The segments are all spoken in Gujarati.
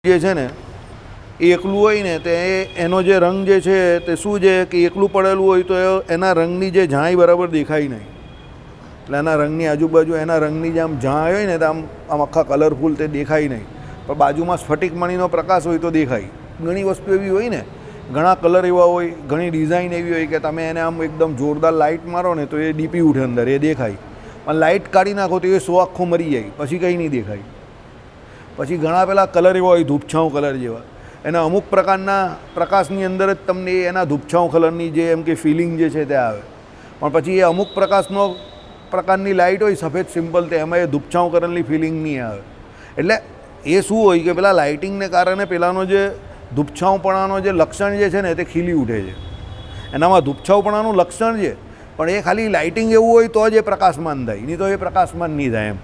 જે છે ને એ એકલું હોય ને તે એનો જે રંગ જે છે તે શું છે કે એકલું પડેલું હોય તો એના રંગની જે ઝાંય બરાબર દેખાય નહીં. એટલે એના રંગની આજુબાજુ એના રંગની જે આમ ઝાંય હોય ને તો આમ આખા કલરફુલ તે દેખાય નહીં. પણ બાજુમાં સ્ફટિકમણીનો પ્રકાશ હોય તો દેખાય. ઘણી વસ્તુ એવી હોય ને, ઘણા કલર એવા હોય, ઘણી ડિઝાઇન એવી હોય કે તમે એને આમ એકદમ જોરદાર લાઇટ મારો ને તો એ ડીપી ઉઠે અંદર, એ દેખાય. પણ લાઇટ કાઢી નાખો તો એ સો આખો મરી જાય, પછી કંઈ નહીં દેખાય. પછી ઘણા પેલા કલર એવા હોય ધૂપછાંવ કલર જેવા, એના અમુક પ્રકારના પ્રકાશની અંદર જ તમને એના ધૂપછાંવ કલરની જે એમ કે ફિલિંગ જે છે તે આવે. પણ પછી એ અમુક પ્રકારની લાઇટ હોય સફેદ સિમ્પલ, તે એમાં એ ધૂપછાંવ કલરની ફિલિંગ નહીં આવે. એટલે એ શું હોય કે પેલા લાઇટિંગને કારણે પેલાનો જે ધૂપછાંવપણાનો જે લક્ષણ જે છે ને તે ખીલી ઉઠે છે. એનામાં ધૂપછાંવપણાનું લક્ષણ છે, પણ એ ખાલી લાઇટિંગ એવું હોય તો જ એ પ્રકાશમાન થાય, નહીં તો એ પ્રકાશમાન નહીં થાય એમ.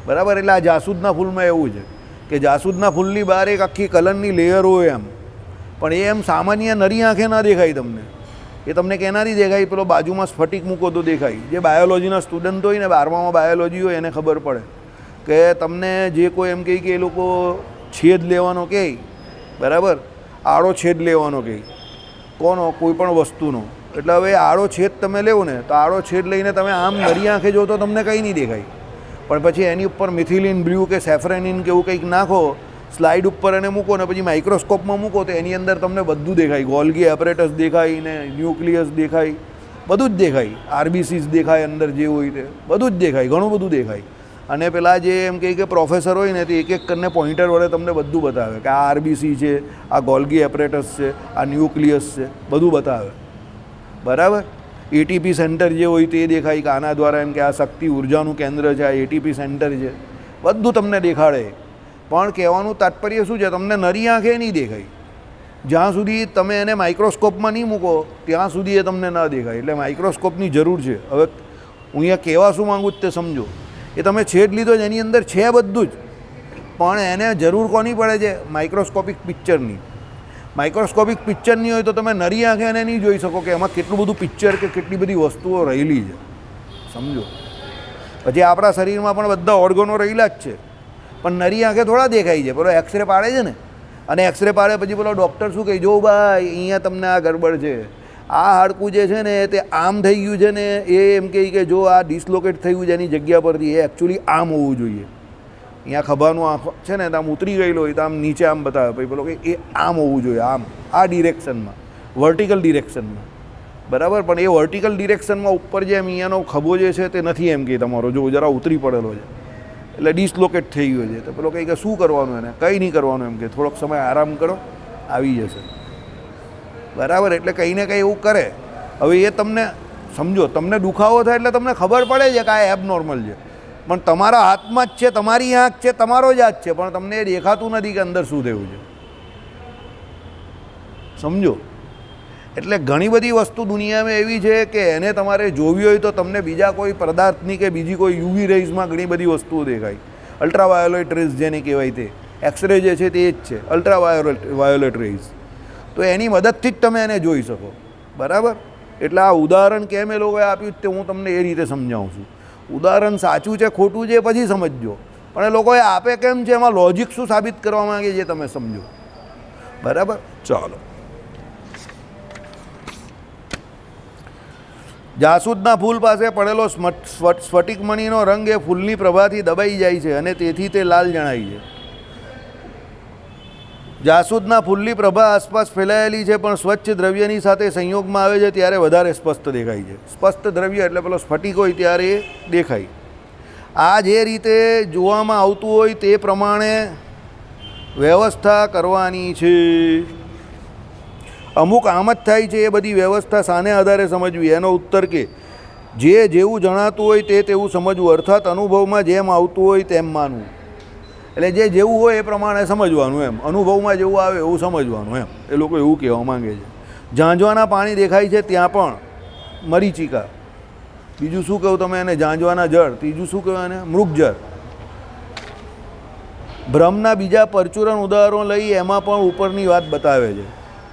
બરાબર. એટલે આ જાસૂદના ફૂલમાં એવું છે કે જાસૂદના ફૂલની બહાર એક આખી કલરની લેયર હોય એમ, પણ એ એમ સામાન્ય નરી આંખે ના દેખાય તમને. એ તમને કેનાથી દેખાય? પેલો બાજુમાં સ્ફટિક મૂકો તો દેખાય. જે બાયોલોજીના સ્ટુડન્ટ હોય ને, 12મામાં બાયોલોજી હોય, એને ખબર પડે કે તમને જે કોઈ એમ કહે કે એ લોકો છેદ લેવાનો કહે, બરાબર, આડો છેદ લેવાનો કહે કોનો, કોઈ પણ વસ્તુનો. એટલે હવે આડો છેદ તમે લેવો ને તો આડો છેદ લઈને તમે આમ નરી આંખે જો તો તમને કંઈ નહીં દેખાય. પણ પછી એની ઉપર મિથિલિન બ્લુ કે સેફ્રેનિન કે એવું કંઈક નાખો, સ્લાઇડ ઉપર એને મૂકો ને પછી માઇક્રોસ્કોપમાં મૂકો તો એની અંદર તમને બધું દેખાય. ગોલ્ગી એપરેટસ દેખાય ને ન્યુક્લિયસ દેખાય, બધું જ દેખાય. આરબીસીસ દેખાય, અંદર જે હોય તે બધું જ દેખાય, ઘણું બધું દેખાય. અને પેલા જે એમ કહે કે પ્રોફેસર હોય ને તે એક એક કરીને પોઈન્ટર વડે તમને બધું બતાવે કે આ આરબીસી છે, આ ગોલ્ગી એપરેટસ છે, આ ન્યુક્લિયસ છે, બધું બતાવે. બરાબર. એટીપી સેન્ટર જે હોય તે દેખાય કે આના દ્વારા એમ કે આ શક્તિ ઉર્જાનું કેન્દ્ર છે, આ એટીપી સેન્ટર છે, બધું તમને દેખાડે. પણ કહેવાનું તાત્પર્ય શું છે? તમને નરી આંખે નહીં દેખાય. જ્યાં સુધી તમે એને માઇક્રોસ્કોપમાં નહીં મૂકો ત્યાં સુધી એ તમને ન દેખાય. એટલે માઇક્રોસ્કોપની જરૂર છે. હવે હું અહીંયા કહેવા શું માગું તે સમજો. એ તમે છેદ લીધો જ, એની અંદર છે બધું જ, પણ એને જરૂર કોની પડે છે? માઇક્રોસ્કોપિક પિક્ચરની. માઇક્રોસ્કોપિક પિક્ચર નહીં હોય તો તમે નરી આંખે એને નહીં જોઈ શકો કે એમાં કેટલું બધું પિક્ચર કે કેટલી બધી વસ્તુઓ રહેલી છે. સમજો. પછી આપણા શરીરમાં પણ બધા ઓર્ગનો રહેલા જ છે, પણ નરી આંખે થોડા દેખાય છે. પેલો એક્સરે પાડે છે ને, અને એક્સરે પાડે પછી પેલો ડૉક્ટર શું કહે, જો ભાઈ અહીંયા તમને આ ગડબડ છે, આ હાડકું જે છે ને તે આમ થઈ ગયું છે ને, એ એમ કહે કે જો આ ડિસલોકેટ થયું છે એની જગ્યા પરથી, એ એકચ્યુઅલી આમ હોવું જોઈએ. અહીંયા ખભાનું આંખો છે ને આમ ઉતરી ગયેલો હોય તો આમ નીચે આમ બતાવે, પછી પેલો કે એ આમ હોવું જોઈએ, આમ આ ડિરેક્શનમાં, વર્ટિકલ ડિરેક્શનમાં. બરાબર. પણ એ વર્ટિકલ ડિરેક્શનમાં ઉપર જે એમ અહીંયાનો ખભો જે છે તે નથી એમ કે તમારો જો જરા ઉતરી પડેલો છે, એટલે ડિસલોકેટ થઈ ગયો છે. તો પેલો કહે કે શું કરવાનું એને? કંઈ નહીં કરવાનું, એમ કે થોડોક સમય આરામ કરો, આવી જશે. બરાબર. એટલે કંઈ ને કંઈ એવું કરે. હવે એ તમને સમજો, તમને દુખાવો થાય એટલે તમને ખબર પડે છે કે આ એબનોર્મલ છે, પણ તમારા હાથમાં જ છે, તમારી આંખ છે, તમારો જ હાથ છે, પણ તમને એ દેખાતું નથી કે અંદર શું થયું છે. સમજો. એટલે ઘણી બધી વસ્તુ દુનિયામાં એવી છે કે એને તમારે જોવી હોય તો તમને બીજા કોઈ પદાર્થની કે બીજી કોઈ યુવી રેઝમાં ઘણી બધી વસ્તુઓ દેખાય. અલ્ટ્રાવાયોલેટ રેઝ જેને કહેવાય તે, એક્સરે જે છે તે જ છે અલ્ટ્રાવાયોલેટ રેઝ. તો એની મદદથી જ તમે એને જોઈ શકો. બરાબર. એટલે આ ઉદાહરણ કેમ એ લોકોએ આપ્યું તે હું તમને એ રીતે સમજાવું છું. ઉદાહરણ સાચું છે ખોટું છે પછી સમજજો, પણ એ લોકોએ આપે કેમ છે, એમાં લોજિક શું સાબિત કરવા માંગે છે તમે સમજો. બરાબર. ચાલો. જાસૂદના ફૂલ પાસે પડેલો સ્ફટિકમણીનો રંગ એ ફૂલની પ્રભાથી દબાઈ જાય છે અને તેથી તે લાલ જણાય છે. જાસૂદના ફૂલની પ્રભા આસપાસ ફેલાયેલી છે, પણ સ્વચ્છ દ્રવ્યની સાથે સંયોગમાં આવે છે ત્યારે વધારે સ્પષ્ટ દેખાય છે. સ્પષ્ટ દ્રવ્ય એટલે પેલો સ્ફટિક હોય ત્યારે એ દેખાય. આ જે રીતે જોવામાં આવતું હોય તે પ્રમાણે વ્યવસ્થા કરવાની છે. અમુક આમ જ થાય છે. એ બધી વ્યવસ્થા શાને આધારે સમજવી? એનો ઉત્તર કે જે જેવું જણાતું હોય તે તેવું સમજવું, અર્થાત અનુભવમાં જેમ આવતું હોય તેમ માનવું. એટલે જે જેવું હોય એ પ્રમાણે સમજવાનું એમ, અનુભવમાં જેવું આવે એવું સમજવાનું એમ. એ લોકો એવું કહેવા માંગે છે. ઝાંઝવાના પાણી દેખાય છે ત્યાં પણ મરીચિકા. બીજું શું કહું તમે એને? ઝાંઝવાના જળ. ત્રીજું શું કહેવાય એને? મૃગજળ. ભ્રમના બીજા પરચુરણ ઉદાહરણો લઈ એમાં પણ ઉપરની વાત બતાવે છે.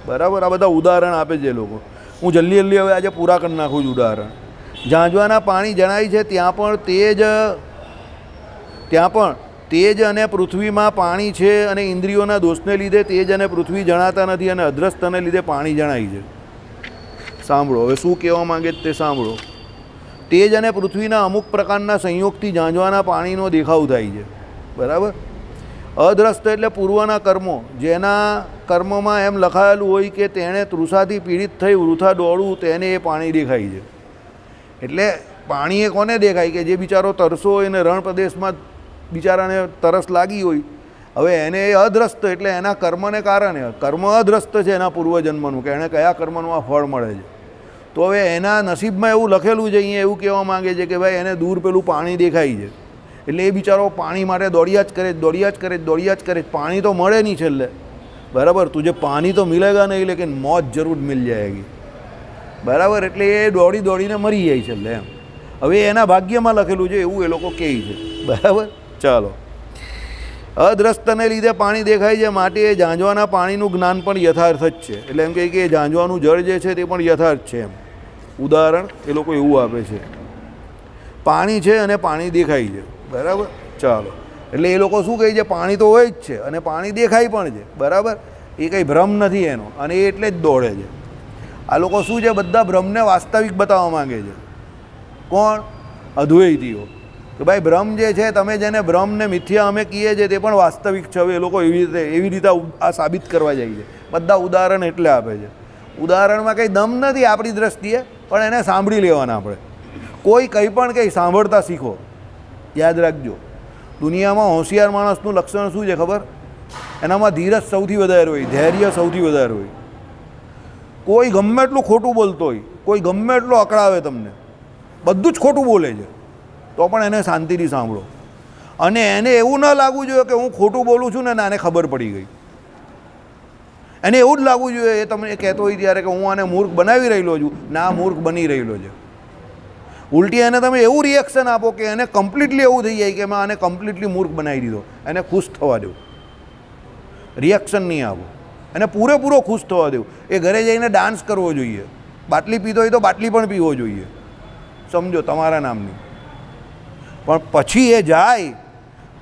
બરાબર. આ બધા ઉદાહરણ આપે છે લોકો. હું જલ્દી હવે આજે પૂરા કરી નાખું છું ઉદાહરણ. ઝાંઝવાના પાણી જણાય છે ત્યાં પણ તેજ અને પૃથ્વીમાં પાણી છે અને ઇન્દ્રિયોના દોષને લીધે તેજ અને પૃથ્વી જણાતા નથી અને અદ્રષ્ટને લીધે પાણી જણાય છે. સાંભળો હવે શું કહેવા માંગે તે સાંભળો. તેજ અને પૃથ્વીના અમુક પ્રકારના સંયોગથી ઝાંઝવાના પાણીનો દેખાવ થાય છે. બરાબર. અદ્રષ્ટ એટલે પૂર્વના કર્મો, જેના કર્મમાં એમ લખાયેલું હોય કે તેણે તૃષાથી પીડિત થઈ વૃથા દોડવું તેને એ પાણી દેખાય છે. એટલે પાણી એ કોને દેખાય કે જે બિચારો તરસો હોય ને રણ પ્રદેશમાં બિચારાને તરસ લાગી હોય, હવે એને એ અદ્રષ્ટ એટલે એના કર્મને કારણે કર્મ અદ્રષ્ટ છે એના પૂર્વજન્મનું કે એણે કયા કર્મનું આ ફળ મળે છે. તો હવે એના નસીબમાં એવું લખેલું છે, અહીંયા એવું કહેવા માગે છે કે ભાઈ એને દૂર પેલું પાણી દેખાય છે. એટલે એ બિચારો પાણી માટે દોડ્યા જ કરે દોડ્યા જ કરે દોડ્યા જ કરે. પાણી તો મળે નહીં છેલ્લે. બરાબર. તુજે પાણી તો મિલેગા નહીં લેકિન મોત જરૂર મિલ જાયગી. બરાબર. એટલે એ દોડી દોડીને મરી જાય છેલ્લે એમ. હવે એના ભાગ્યમાં લખેલું છે એવું એ લોકો કહે છે. બરાબર. ચાલો. અદ્રષ્ટને લીધે પાણી દેખાય છે માટે એ ઝાંઝવાના પાણીનું જ્ઞાન પણ યથાર્થ જ છે. એટલે એમ કહે કે એ ઝાંઝવાનું જળ જે છે તે પણ યથાર્થ છે એમ. ઉદાહરણ એ લોકો એવું આપે છે. પાણી છે અને પાણી દેખાય છે. બરાબર. ચાલો. એટલે એ લોકો શું કહે છે, પાણી તો હોય જ છે અને પાણી દેખાય પણ છે. બરાબર. એ કંઈ ભ્રમ નથી એનો અને એ એટલે જ દોડે છે. આ લોકો શું છે, બધા ભ્રમને વાસ્તવિક બતાવવા માંગે છે. કોણ? અદ્વૈતીઓ. કે ભાઈ ભ્રમ જે છે, તમે જેને ભ્રમને મિથ્યા અમે કહીએ છીએ તે પણ વાસ્તવિક છે. હવે એ લોકો એવી રીતે આ સાબિત કરવા જાય છે. બધા ઉદાહરણ એટલે આપે છે. ઉદાહરણમાં કંઈ દમ નથી આપણી દ્રષ્ટિએ, પણ એને સાંભળી લેવાના આપણે. કોઈ કંઈ પણ કંઈ સાંભળતા શીખો. યાદ રાખજો, દુનિયામાં હોશિયાર માણસનું લક્ષણ શું છે ખબર? એનામાં ધીરજ સૌથી વધારે હોય, ધૈર્ય સૌથી વધારે હોય. કોઈ ગમે એટલું ખોટું બોલતો હોય, કોઈ ગમે એટલું અકળાવે તમને, બધું જ ખોટું બોલે છે, તો પણ એને શાંતિથી સાંભળો. અને એને એવું ન લાગવું જોઈએ કે હું ખોટું બોલું છું ને આને ખબર પડી ગઈ. એને એવું જ લાગવું જોઈએ એ તમને કહેતો હોય ત્યારે કે હું આને મૂર્ખ બનાવી રહેલો છું, ના મૂર્ખ બની રહેલો છે. ઉલટી એને તમે એવું રિએક્શન આપો કે એને કમ્પ્લીટલી એવું થઈ જાય કે મેં આને કમ્પ્લીટલી મૂર્ખ બનાવી દીધો. એને ખુશ થવા દો. રિએક્શન નહીં આપો, એને પૂરેપૂરો ખુશ થવા દેવું. એ ઘરે જઈને ડાન્સ કરવો જોઈએ. બાટલી પીતો હોય તો બાટલી પણ પીવો જોઈએ, સમજો, તમારા નામની. પણ પછી એ જાય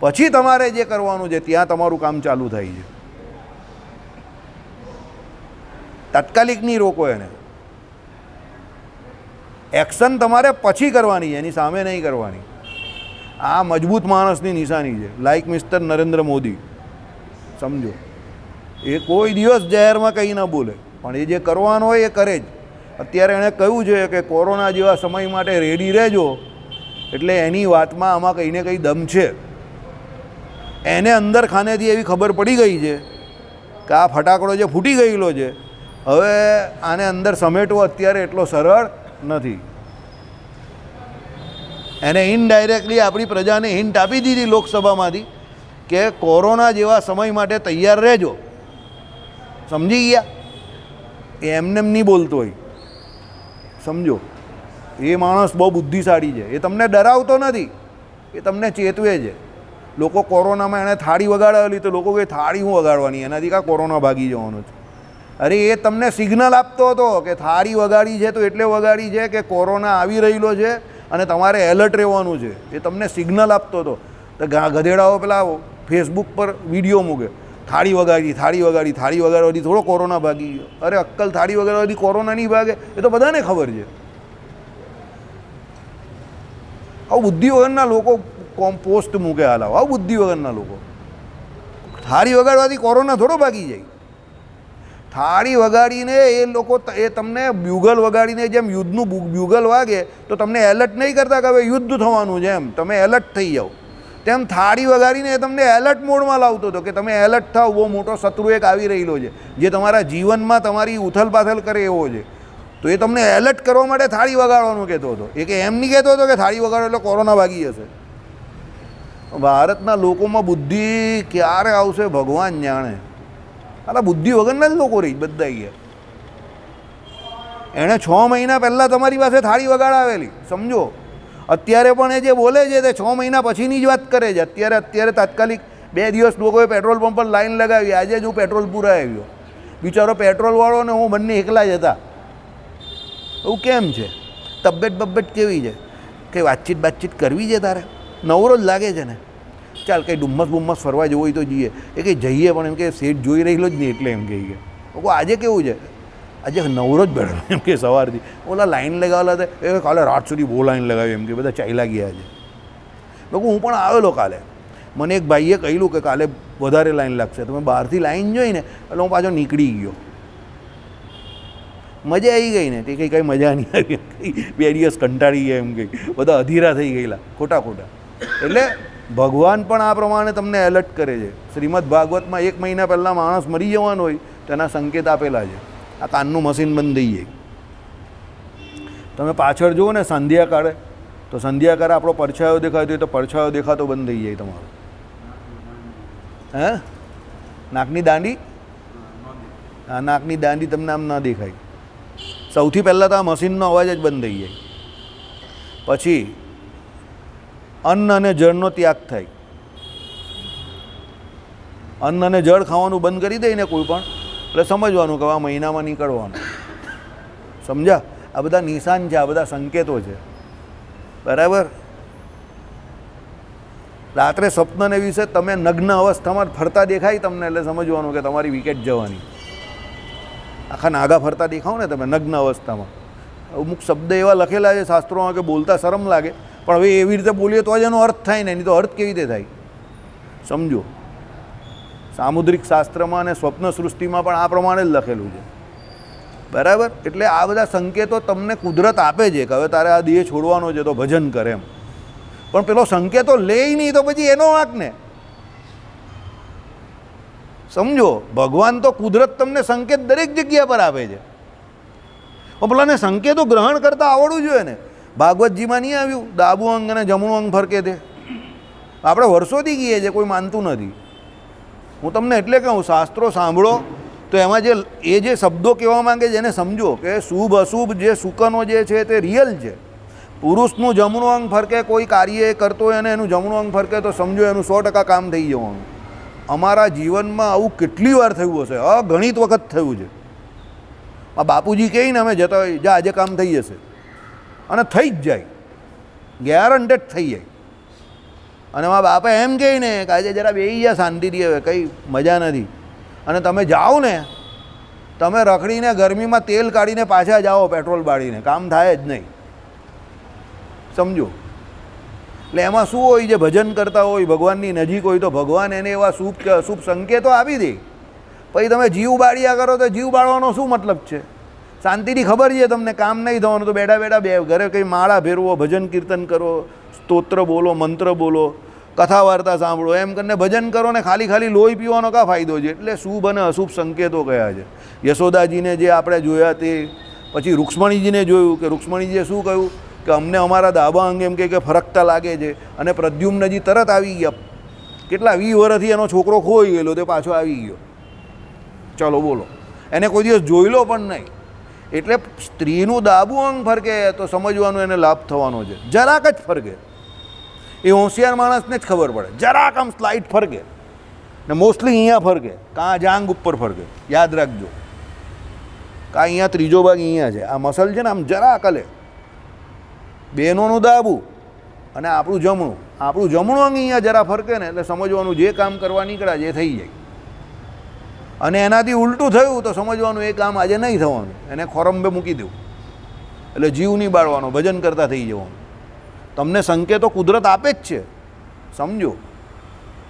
પછી તમારે જે કરવાનું છે ત્યાં તમારું કામ ચાલુ થાય છે. તાત્કાલિક નહીં રોકો એને. એક્શન તમારે પછી કરવાની છે, એની સામે નહીં કરવાની. આ મજબૂત માણસની નિશાની છે. લાઈક મિસ્ટર નરેન્દ્ર મોદી, સમજો. એ કોઈ દિવસ જાહેરમાં કંઈ ન બોલે, પણ એ જે કરવાનું હોય એ કરે જ. અત્યારે એણે કહ્યું છે કે કોરોના જેવા સમય માટે રેડી રહેજો, એટલે એની વાતમાં આમાં કંઈ ને કંઈ દમ છે. એને અંદર ખાનેથી એવી ખબર પડી ગઈ છે કે આ ફટાકડો જે ફૂટી ગયેલો છે, હવે આને અંદર સમેટવો અત્યારે એટલો સરળ નથી. એને ઇનડાયરેક્ટલી આપણી પ્રજાને હિન્ટ આપી દીધી લોકસભામાંથી કે કોરોના જેવા સમય માટે તૈયાર રહેજો. સમજી ગયા? એ એમને એમ નહીં બોલતો હોય, સમજો. એ માણસ બહુ બુદ્ધિશાળી છે. એ તમને ડરાવતો નથી, એ તમને ચેતવે છે. લોકો કોરોનામાં એણે થાળી વગાડાવેલી તો લોકો કહે થાળી હું વગાડવાની, એનાથી કાં કોરોના ભાગી જવાનો છે. અરે એ તમને સિગ્નલ આપતો હતો કે થાળી વગાડી છે તો એટલે વગાડી છે કે કોરોના આવી રહેલો છે અને તમારે એલર્ટ રહેવાનું છે. એ તમને સિગ્નલ આપતો હતો. તો ગધેડાઓ પેલા ફેસબુક પર વિડીયો મૂકે, થાળી વગાડી થાળી વગાડી થાળી વગાડવાથી થોડો કોરોના ભાગી ગયો. અરે અક્કલ, થાળી વગાડવાથી કોરોના નહીં ભાગે એ તો બધાને ખબર છે. આવું બુદ્ધિ વગરના લોકો પોસ્ટ મૂકે હાલાવ. આવું બુદ્ધિ વગરના લોકો. થાળી વગાડવાથી કોરોના થોડો ભાગી જાય. થાળી વગાડીને એ લોકો એ તમને બ્યુગલ વગાડીને જેમ યુદ્ધનું બ્યુગલ વાગે તો તમને એલર્ટ નહીં કરતા કે હવે યુદ્ધ થવાનું છે, એમ તમે એલર્ટ થઈ જાઓ. તેમ થાળી વગાડીને એ તમને એલર્ટ મોડમાં લાવતો હતો કે તમે એલર્ટ થાવ, બહુ મોટો શત્રુ એક આવી રહેલો છે જે તમારા જીવનમાં તમારી ઉથલપાથલ કરે એવો છે. તો એ તમને એલર્ટ કરવા માટે થાળી વગાડવાનું કહેતો હતો. એ કે એમ નહીં કહેતો હતો કે થાળી વગાડો એટલે કોરોના ભાગી જશે. ભારતના લોકોમાં બુદ્ધિ ક્યારે આવશે ભગવાન જાણે. અલા બુદ્ધિ વગરના જ લોકો રહી બધા ગયા. એણે 6 મહિના પહેલાં તમારી પાસે થાળી વગાડાવેલી, સમજો. અત્યારે પણ એ જે બોલે છે તે 6 મહિના પછીની જ વાત કરે છે. અત્યારે તાત્કાલિક 2 દિવસ લોકોએ પેટ્રોલ પંપ પર લાઈન લગાવી. આજે જ હું પેટ્રોલ પૂરા આવ્યો. બિચારો પેટ્રોલવાળો ને હું બંને એકલા જ હતા. એવું કેમ છે? તબિયત કેવી છે? કંઈ વાતચીત કરવી છે તારે? નવરો જ લાગે છે ને. ચાલ કંઈ ડુમ્મસ બુમ્મસ ફરવા જવું હોય તો જઈએ. એ કંઈ જઈએ પણ એમ કે શેઠ જોઈ રહેલો જ નહીં એટલે એમ કહી ગયા. આજે કેવું છે, આજે નવરો જ બેઠો એમ કે સવારથી ઓલા લાઈન લગાવેલા હતા એ કાલે રાત સુધી બહુ લાઈન લગાવી એમ કે બધા ચાલ્યા ગયા છે. હું પણ આવેલો કાલે, મને એક ભાઈએ કહેલું કે કાલે વધારે લાઈન લાગશે, તો મેં બહારથી લાઈન જોઈને એટલે હું પાછો નીકળી ગયો. મજા આવી ગઈ ને, તે કંઈ મજા નહીં આવી, 2 દિવસ કંટાળી ગયા એમ કંઈ, બધા અધીરા થઈ ગયેલા ખોટા. એટલે ભગવાન પણ આ પ્રમાણે તમને એલર્ટ કરે છે. શ્રીમદ ભાગવતમાં 1 મહિના પહેલાં માણસ મરી જવાનો હોય તેના સંકેત આપેલા છે. આ કાનનું મશીન બંધ થઈ જાય. તમે પાછળ જુઓ ને સંધ્યા કાળે, તો સંધ્યા કાળે આપણો પડછાયો દેખાતો હોય તો પડછાયો દેખાતો બંધ થઈ જાય તમારો. હે, નાકની દાંડી, હા નાકની દાંડી તમને આમ ના દેખાય. સૌથી પહેલાં તો આ મશીનનો અવાજ જ બંધ થઈ જાય. પછી અન્ન અને જળનો ત્યાગ થાય. અન્ન અને જળ ખાવાનું બંધ કરી દે ને કોઈ પણ, એટલે સમજવાનું કે આ મહિનામાં નીકળવાનું. સમજ્યા? આ બધા નિશાન છે, આ બધા સંકેતો છે. બરાબર? રાત્રે સ્વપ્નને વિશે તમે નગ્ન અવસ્થામાં ફરતા દેખાય તમને, એટલે સમજવાનું કે તમારી વિકેટ જવાની. આખા નાગા ફરતા દેખાવ ને તમે નગ્ન અવસ્થામાં. અમુક શબ્દ એવા લખેલા છે શાસ્ત્રોમાં કે બોલતા શરમ લાગે, પણ હવે એવી રીતે બોલીએ તો જ એનો અર્થ થાય ને, નહીં તો અર્થ કેવી રીતે થાય? સમજો, સામુદ્રિક શાસ્ત્રમાં અને સ્વપ્ન સૃષ્ટિમાં પણ આ પ્રમાણે જ લખેલું છે. બરાબર? એટલે આ બધા સંકેતો તમને કુદરત આપે છે કે હવે તારે આ દેહ છોડવાનો છે તો ભજન કરે એમ. પણ પેલો સંકેતો લે નહીં તો પછી એનો વાંક ને. સમજો, ભગવાન તો કુદરત તમને સંકેત દરેક જગ્યા પર આપે છે, પણ પેલાને સંકેતો ગ્રહણ કરતાં આવડવું જોઈએ ને. ભાગવતજીમાં નહીં આવ્યું ડાબું અંગ અને જમણું અંગ ફરકે તે? આપણે વર્ષોથી કહીએ છીએ, કોઈ માનતું નથી. હું તમને એટલે કહું, શાસ્ત્રો સાંભળો તો એમાં જે શબ્દો કહેવા માંગે છે એને સમજો કે શુભ અશુભ જે સુકનો જે છે તે રિયલ છે. પુરુષનું જમણું અંગ ફરકે, કોઈ કાર્ય એ કરતો હોય અને એનું જમણું અંગ ફરકે તો સમજો એનું 100% કામ થઈ જવાનું. અમારા જીવનમાં આવું કેટલી વાર થયું હશે, અગણિત વખત થયું છે. આ બાપુજી કહે ને અમે જતા હોય, જા આજે કામ થઈ જશે, અને થઈ જ જાય, ગેરંટેડ થઈ જાય. અને મારા બાપા એમ કહે ને કે આજે જરા બેસી ગયા શાંતિથી, હવે કંઈ મજા નથી. અને તમે જાઓ ને, તમે રખડીને ગરમીમાં તેલ કાઢીને પાછા જાઓ પેટ્રોલ બાળીને, કામ થાય જ નહીં. સમજો? એટલે એમાં શું હોય, જે ભજન કરતા હોય, ભગવાનની નજીક હોય તો ભગવાન એને એવા શુભ કે અશુભ સંકેતો આપી દે. પછી તમે જીવ બાળ્યા કરો તો જીવ બાળવાનો શું મતલબ છે? શાંતિથી ખબર છે તમને કામ નહીં થવાનું, તો બેઠા બેઠા ઘરે કંઈ માળા ફેરવો, ભજન કીર્તન કરો, સ્તોત્ર બોલો, મંત્ર બોલો, કથા વાર્તા સાંભળો, એમ કરીને ભજન કરો ને ખાલી લોહી પીવાનો કા ફાયદો છે? એટલે શુભ અને અશુભ સંકેતો કયા છે. યશોદાજીને જે આપણે જોયા તે, પછી રૂક્ષ્મણીજીને જોયું કે રૂક્ષ્મણીજીએ શું કહ્યું કે અમને અમારા દાબા અંગે એમ કે ફરકતા લાગે છે, અને પ્રદ્યુમ્નજી તરત આવી ગયા. કેટલા 20 વર્ષથી એનો છોકરો ખોઈ ગયેલો, તે પાછો આવી ગયો. ચલો બોલો, એને કોઈ દિવસ જોયેલો પણ નહીં. એટલે સ્ત્રીનું ડાબું અંગ ફરકે તો સમજવાનું એને લાભ થવાનો છે. જરાક જ ફરકે, એ હોશિયાર માણસને જ ખબર પડે. જરાક આમ સ્લાઇટ ફરકે ને મોસ્ટલી અહીંયા ફરકે, કાં જાંગ ઉપર ફરકે, યાદ રાખજો. કાં અહીંયા ત્રીજો ભાગ અહીંયા છે, આ મસલ છે ને આમ જરાક હલે. બહેનોનું ડાબું અને આપણું જમણું અંગ અહીંયા જરા ફરકે ને એટલે સમજવાનું જે કામ કરવા નીકળ્યા જે થઈ જાય. અને એનાથી ઉલટું થયું તો સમજવાનું એ કામ આજે નહીં થવાનું, એને ખોરંબે મૂકી દેવું. એટલે જીવ નહીં બાળવાનો, ભજન કરતા થઈ જવાનું. તમને સંકેતો કુદરત આપે જ છે. સમજો,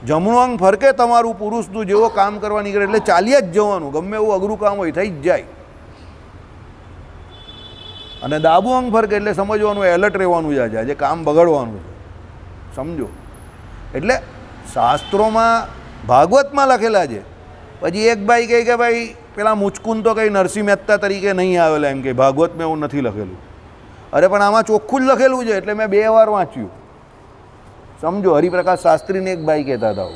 જમણું અંગ ફરકે તમારું પુરુષનું જેવો કામ કરવા નીકળે એટલે ચાલ્યા જ જવાનું, ગમે એવું અઘરું કામ હોય થઈ જ જાય. અને ડાબું અંગ ફરકે એટલે સમજવાનું એલર્ટ રહેવાનું છે, આજે કામ બગડવાનું છે. સમજો? એટલે શાસ્ત્રોમાં ભાગવતમાં લખેલા છે. પછી એક ભાઈ કહે કે ભાઈ પેલા મુચકુન તો કંઈ નરસિંહ મહેતા તરીકે નહીં આવેલા, એમ કે ભાગવતમાં એવું નથી લખેલું. અરે પણ આમાં ચોખ્ખું જ લખેલું છે, એટલે મેં 2 વાર વાંચ્યું. સમજો, હરિપ્રકાશ શાસ્ત્રીને એક ભાઈ કહેતા હતા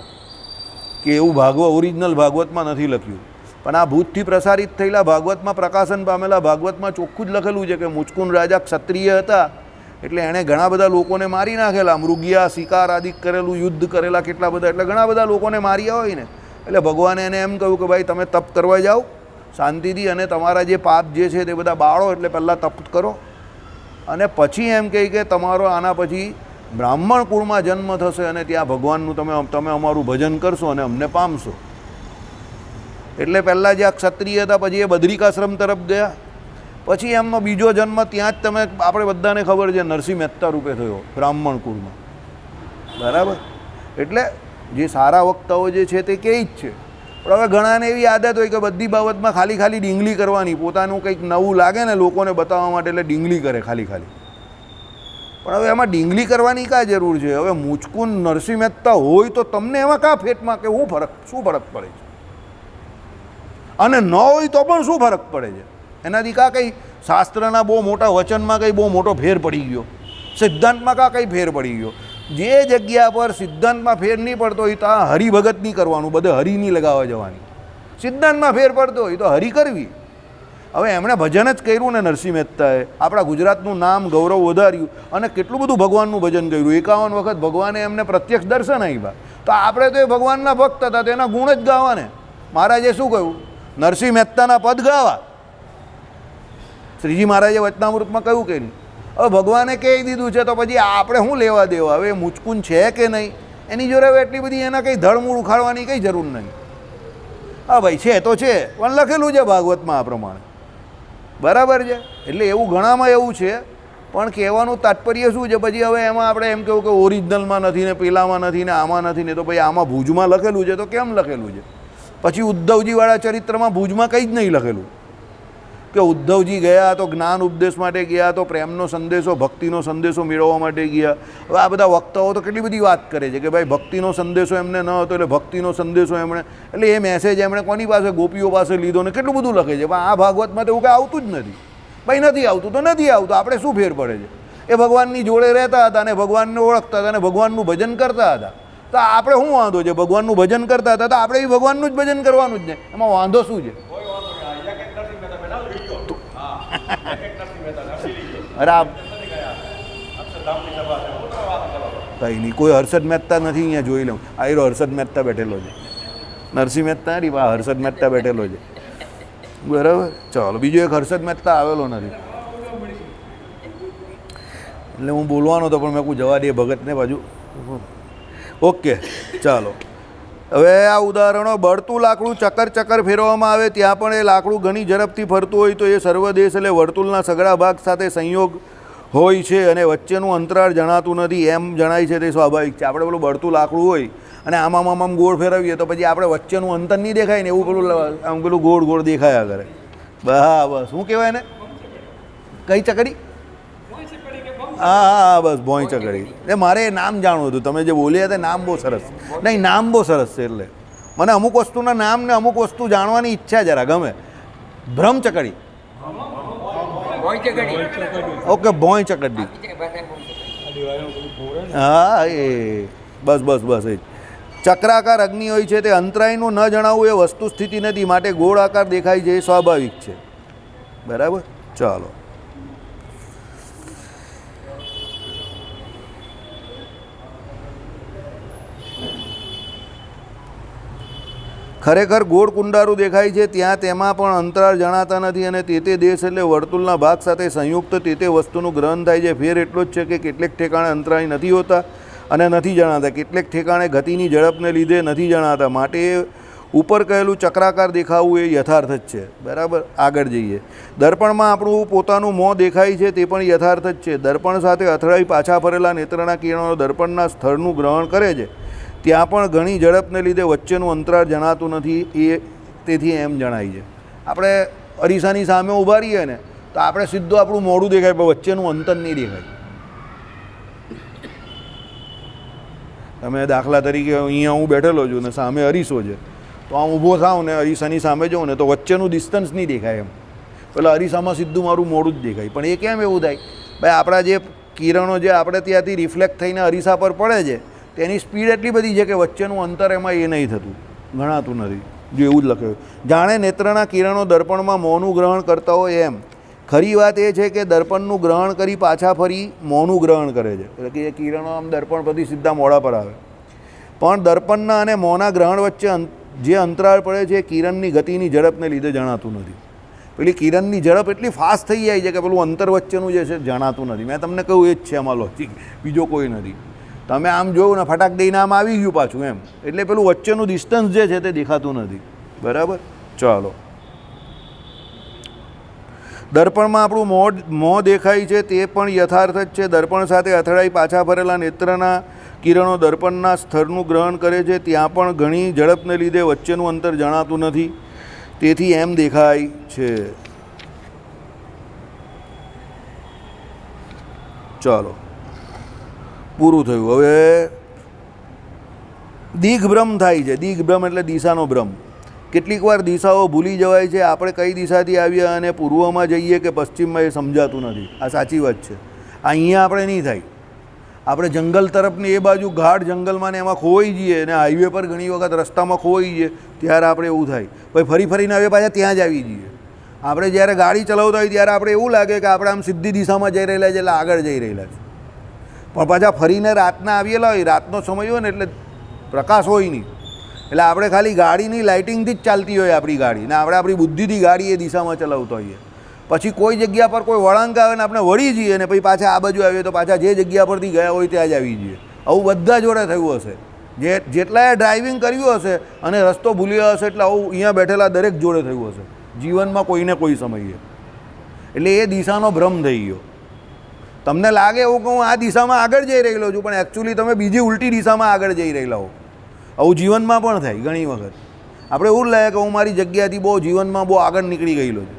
કે એવું ઓરિજિનલ ભાગવતમાં નથી લખ્યું, પણ આ ભૂતથી પ્રસારિત થયેલા ભાગવતમાં, પ્રકાશન પામેલા ભાગવતમાં ચોખ્ખું જ લખેલું છે કે મુચકુન રાજા ક્ષત્રિય હતા, એટલે એણે ઘણા બધા લોકોને મારી નાખેલા. મૃગિયા શિકાર આદિ કરેલું, યુદ્ધ કરેલા કેટલા બધા, એટલે ઘણા બધા લોકોને માર્યા હોય ને. એટલે ભગવાને એને એમ કહ્યું કે ભાઈ તમે તપ કરવા જાઓ શાંતિથી, અને તમારા જે પાપ જે છે તે બધા બાળો, એટલે પહેલાં તપ કરો, અને પછી એમ કહે કે તમારો આના પછી બ્રાહ્મણ કુળમાં જન્મ થશે અને ત્યાં ભગવાનનું તમે અમારું ભજન કરશો અને અમને પામશો. એટલે પહેલાં જે આ ક્ષત્રિય હતા પછી એ બદ્રિકાશ્રમ તરફ ગયા, પછી એમનો બીજો જન્મ ત્યાં જ આપણે બધાને ખબર છે નરસિંહ મહેતા રૂપે થયો બ્રાહ્મણ કુળમાં. બરાબર. એટલે જે સારા વક્તાઓ જે છે તે કહે જ છે, પણ હવે ઘણાને એવી આદત હોય કે બધી બાબતમાં ખાલી ડીંગલી કરવાની, પોતાનું કંઈક નવું લાગે ને લોકોને બતાવવા માટે એટલે ડીંગલી કરે ખાલી. પણ હવે એમાં ડીંગલી કરવાની કાં જરૂર છે? હવે મુચકુન નરસિંહ મહેતા હોય તો તમને એમાં કાં ફેટમાં કે શું ફરક પડે છે? અને ન હોય તો પણ શું ફરક પડે છે? એનાથી કાં કંઈ શાસ્ત્રના બહુ મોટા વચનમાં કંઈ બહુ મોટો ફેર પડી ગયો, સિદ્ધાંતમાં કાં કંઈ ફેર પડી ગયો? જે જગ્યા પર સિદ્ધાંતમાં ફેર નહીં પડતો હોય ત્યાં હરિભગત નહીં કરવાનું, બધે હરિ નહીં લગાવવા જવાની. સિદ્ધાંતમાં ફેર પડતો હોય તો હરિ કરવી. હવે એમણે ભજન જ કર્યું ને નરસિંહ મહેતાએ, આપણા ગુજરાતનું નામ ગૌરવ વધાર્યું અને કેટલું બધું ભગવાનનું ભજન કર્યું. 51 વખત ભગવાને એમને પ્રત્યક્ષ દર્શન આપ્યા. તો આપણે તો એ ભગવાનના ભક્ત હતા, તો એના ગુણ જ ગાવા ને. મહારાજે શું કહ્યું? નરસિંહ મહેતાના પદ ગાવા. શ્રીજી મહારાજે વચનામૃતમાં કહ્યું કે નહીં? હવે ભગવાને કહી દીધું છે તો પછી આપણે શું લેવા દેવા? હવે મુચકુન છે કે નહીં એની જોડે હવે એટલી બધી એના કંઈ ધડમૂળ ઉખાડવાની કંઈ જરૂર નહીં. હા ભાઈ છે તો છે, પણ લખેલું છે ભાગવતમાં આ પ્રમાણે. બરાબર છે. એટલે એવું ઘણામાં એવું છે, પણ કહેવાનું તાત્પર્ય શું છે? પછી હવે એમાં આપણે એમ કહ્યું કે ઓરિજિનલમાં નથી ને પેલામાં નથી ને આમાં નથી ને, તો ભાઈ આમાં ભુજમાં લખેલું છે તો કેમ લખેલું છે? પછી ઉદ્ધવજીવાળા ચરિત્રમાં ભુજમાં કંઈ જ નહીં લખેલું કે ઉદ્ધવજી ગયા તો જ્ઞાન ઉપદેશ માટે ગયા, તો પ્રેમનો સંદેશો ભક્તિનો સંદેશો મેળવવા માટે ગયા. હવે આ બધા વક્તાઓ તો કેટલી બધી વાત કરે છે કે ભાઈ ભક્તિનો સંદેશો એમને ન હતો એટલે ભક્તિનો સંદેશો એમણે, એટલે એ મેસેજ એમણે કોની પાસે? ગોપીઓ પાસે લીધો ને કેટલું બધું લખે છે. પણ આ ભાગવતમાં તો એવું કંઈ આવતું જ નથી. ભાઈ નથી આવતું તો નથી આવતું, આપણે શું ફેર પડે છે? એ ભગવાનની જોડે રહેતા હતા અને ભગવાનને ઓળખતા હતા અને ભગવાનનું ભજન કરતા હતા. તો આપણે શું વાંધો છે? ભગવાનનું ભજન કરતા હતા તો આપણે એ ભગવાનનું જ ભજન કરવાનું જ નહીં. એમાં વાંધો શું છે? અરે કંઈ નહીં, કોઈ હર્ષદ મહેતા નથી અહીંયા, જોઈ લઉં. આયરો હર્ષદ મહેતા બેઠેલો છે, નરસિંહ મહેતા નહીં, વાહ હર્ષદ મહેતા બેઠેલો છે. બરાબર. ચાલો, બીજો એક હર્ષદ મહેતા આવેલો નથી એટલે હું બોલવાનો હતો, પણ મેં કોઈ જવા દે ભગતને બાજુ. ઓકે ચાલો. હવે આ ઉદાહરણો, બળતું લાકડું ચક્કર ફેરવવામાં આવે ત્યાં પણ એ લાકડું ઘણી ઝડપથી ફરતું હોય તો એ સર્વદેશ એટલે વર્તુળના સગળા ભાગ સાથે સંયોગ હોય છે અને વચ્ચેનું અંતરાળ જણાતું નથી એમ જણાય છે. તે સ્વાભાવિક છે. આપણે પેલું બળતું લાકડું હોય અને આમ ગોળ ફેરવીએ તો પછી આપણે વચ્ચેનું અંતર નહીં દેખાય ને, એવું પેલું ગોળ દેખાયા કરે. બસ શું કહેવાય ને? કઈ ચકડી? હા બસ ભોંય ચકડી. એ મારે નામ જાણવું હતું, તમે જે બોલ્યા હતા નામ બહુ સરસ. નહીં, નામ બહુ સરસ છે. એટલે મને અમુક વસ્તુના નામ ને અમુક વસ્તુ જાણવાની ઈચ્છા જરા ગમે. બ્રહ્મચકડી. ઓકે, ભોંય ચકડી. હા એ બસ એ ચક્રાકાર અગ્નિ હોય છે તે અંતરાયનું ન જણાવવું એ વસ્તુ સ્થિતિ નથી, માટે ગોળ આકાર દેખાય છે એ સ્વાભાવિક છે. બરાબર. ચાલો. ખરેખર ગોળ કુંડારું દેખાય છે ત્યાં તેમાં પણ અંતરાળ જણાતા નથી અને તે દેશ એટલે વર્તુળના ભાગ સાથે સંયુક્ત તે વસ્તુનું ગ્રહણ થાય છે. ફેર એટલો જ છે કે કેટલેક ઠેકાણે અંતરાય નથી હોતા અને નથી જણાતા, કેટલેક ઠેકાણે ગતિની ઝડપને લીધે નથી જણાતા, માટે એ ઉપર કહેલું ચક્રાકાર દેખાવું એ યથાર્થ જ છે. બરાબર. આગળ જઈએ. દર્પણમાં આપણું પોતાનું મોં દેખાય છે તે પણ યથાર્થ જ છે. દર્પણ સાથે અથડાઈ પાછા ફરેલા નેત્રના કિરણો દર્પણના સ્થળનું ગ્રહણ કરે છે, ત્યાં પણ ઘણી ઝડપને લીધે વચ્ચેનું અંતરાળ જણાતું નથી, એ તેથી એમ જણાય છે. આપણે અરીસાની સામે ઊભા રહીએ ને તો આપણે સીધું આપણું મોઢું દેખાય પણ વચ્ચેનું અંતર નહીં દેખાય. તમે દાખલા તરીકે અહીંયા હું બેઠેલો છું ને સામે અરીસો છે, તો આમ ઊભો થાવ ને અરીસાની સામે જાઉં ને તો વચ્ચેનું ડિસ્ટન્સ નહીં દેખાય. એમ પેલા અરીસામાં સીધું મારું મોઢું જ દેખાય. પણ એ કેમ એવું થાય? ભાઈ આપણા જે કિરણો જે આપણે ત્યાંથી રિફ્લેક્ટ થઈને અરીસા પર પડે છે તેની સ્પીડ એટલી બધી છે કે વચ્ચેનું અંતર એમાં એ નહીં થતું, ગણાતું નથી. જો એવું જ લખ્યું. જાણે નેત્રના કિરણો દર્પણમાં મોંનું ગ્રહણ કરતા હોય એમ. ખરી વાત એ છે કે દર્પણનું ગ્રહણ કરી પાછા ફરી મોંનું ગ્રહણ કરે છે, એટલે કે એ કિરણો આમ દર્પણ પરથી સીધા મોઢા પર આવે. પણ દર્પણના અને મોંના ગ્રહણ વચ્ચે જે અંતરાળ પડે છે એ કિરણની ગતિની ઝડપને લીધે જણાતું નથી. પેલી કિરણની ઝડપ એટલી ફાસ્ટ થઈ જાય છે કે પેલું અંતર વચ્ચેનું જે છે જણાતું નથી. મેં તમને કહ્યું એ જ છે આમાં લોજિક, બીજો કોઈ નથી. તમે આમ જોયું ને ફટાક દઈને આમ આવી ગયું પાછું એમ, એટલે પેલું વચ્ચેનું ડિસ્ટન્સ જે છે તે દેખાતું નથી. બરાબર. ચાલો, દર્પણમાં આપણું મોં દેખાય છે તે પણ યથાર્થ જ છે. દર્પણ સાથે અથડાઈ પાછા ફરેલા નેત્રના કિરણો દર્પણના સ્થળનું ગ્રહણ કરે છે. ત્યાં પણ ઘણી ઝડપને લીધે વચ્ચેનું અંતર જણાતું નથી, તેથી એમ દેખાય છે. ચાલો, પૂરું થયું. હવે દિગ્ભ્રમ થાય છે. દિગ્ભ્રમ એટલે દિશાનો ભ્રમ. કેટલીક વાર દિશાઓ ભૂલી જવાય છે. આપણે કઈ દિશાથી આવ્યા અને પૂર્વમાં જઈએ કે પશ્ચિમમાં એ સમજાતું નથી. આ સાચી વાત છે. અહીંયા આપણે નહીં થાય. આપણે જંગલ તરફની એ બાજુ ગાઢ જંગલમાં ને એમાં ખોવાઈ જઈએ અને હાઈવે પર ઘણી વખત રસ્તામાં ખોવાઈ જઈએ ત્યારે આપણે એવું થાય. પછી ફરી ફરીને હવે પાછા ત્યાં જ આવી જઈએ. આપણે જ્યારે ગાડી ચલાવતા હોય ત્યારે આપણે એવું લાગે કે આપણે આમ સીધી દિશામાં જઈ રહેલા છે, એટલે આગળ જઈ રહેલા છે. પણ પાછા ફરીને રાતના આવેલા હોય, રાતનો સમય હોય ને એટલે પ્રકાશ હોય નહીં, એટલે આપણે ખાલી ગાડીની લાઇટિંગથી જ ચાલતી હોય આપણી ગાડી, ને આપણે આપણી બુદ્ધિથી ગાડી એ દિશામાં ચલાવતા હોઈએ. પછી કોઈ જગ્યા પર કોઈ વળાંક આવે ને આપણે વળી જઈએ ને પછી પાછા આ બાજુ આવીએ તો પાછા જે જગ્યા પરથી ગયા હોય ત્યાં જ આવી જઈએ. આવું બધા જોડે થયું હશે. જેટલાએ ડ્રાઇવિંગ કર્યું હશે અને રસ્તો ભૂલ્યો હશે એટલે આવું અહીંયા બેઠેલા દરેક જોડે થયું હશે જીવનમાં કોઈને કોઈ સમયે. એટલે એ દિશાનો ભ્રમ થઈ ગયો. તમને લાગે એવું કે હું આ દિશામાં આગળ જઈ રહેલો છું, પણ એકચ્યુઅલી તમે બીજી ઉલટી દિશામાં આગળ જઈ રહેલા હો. આવું જીવનમાં પણ થાય ઘણી વખત. આપણે એવું લાગે કે હું મારી જગ્યાથી બહુ જીવનમાં બહુ આગળ નીકળી ગયેલો છું.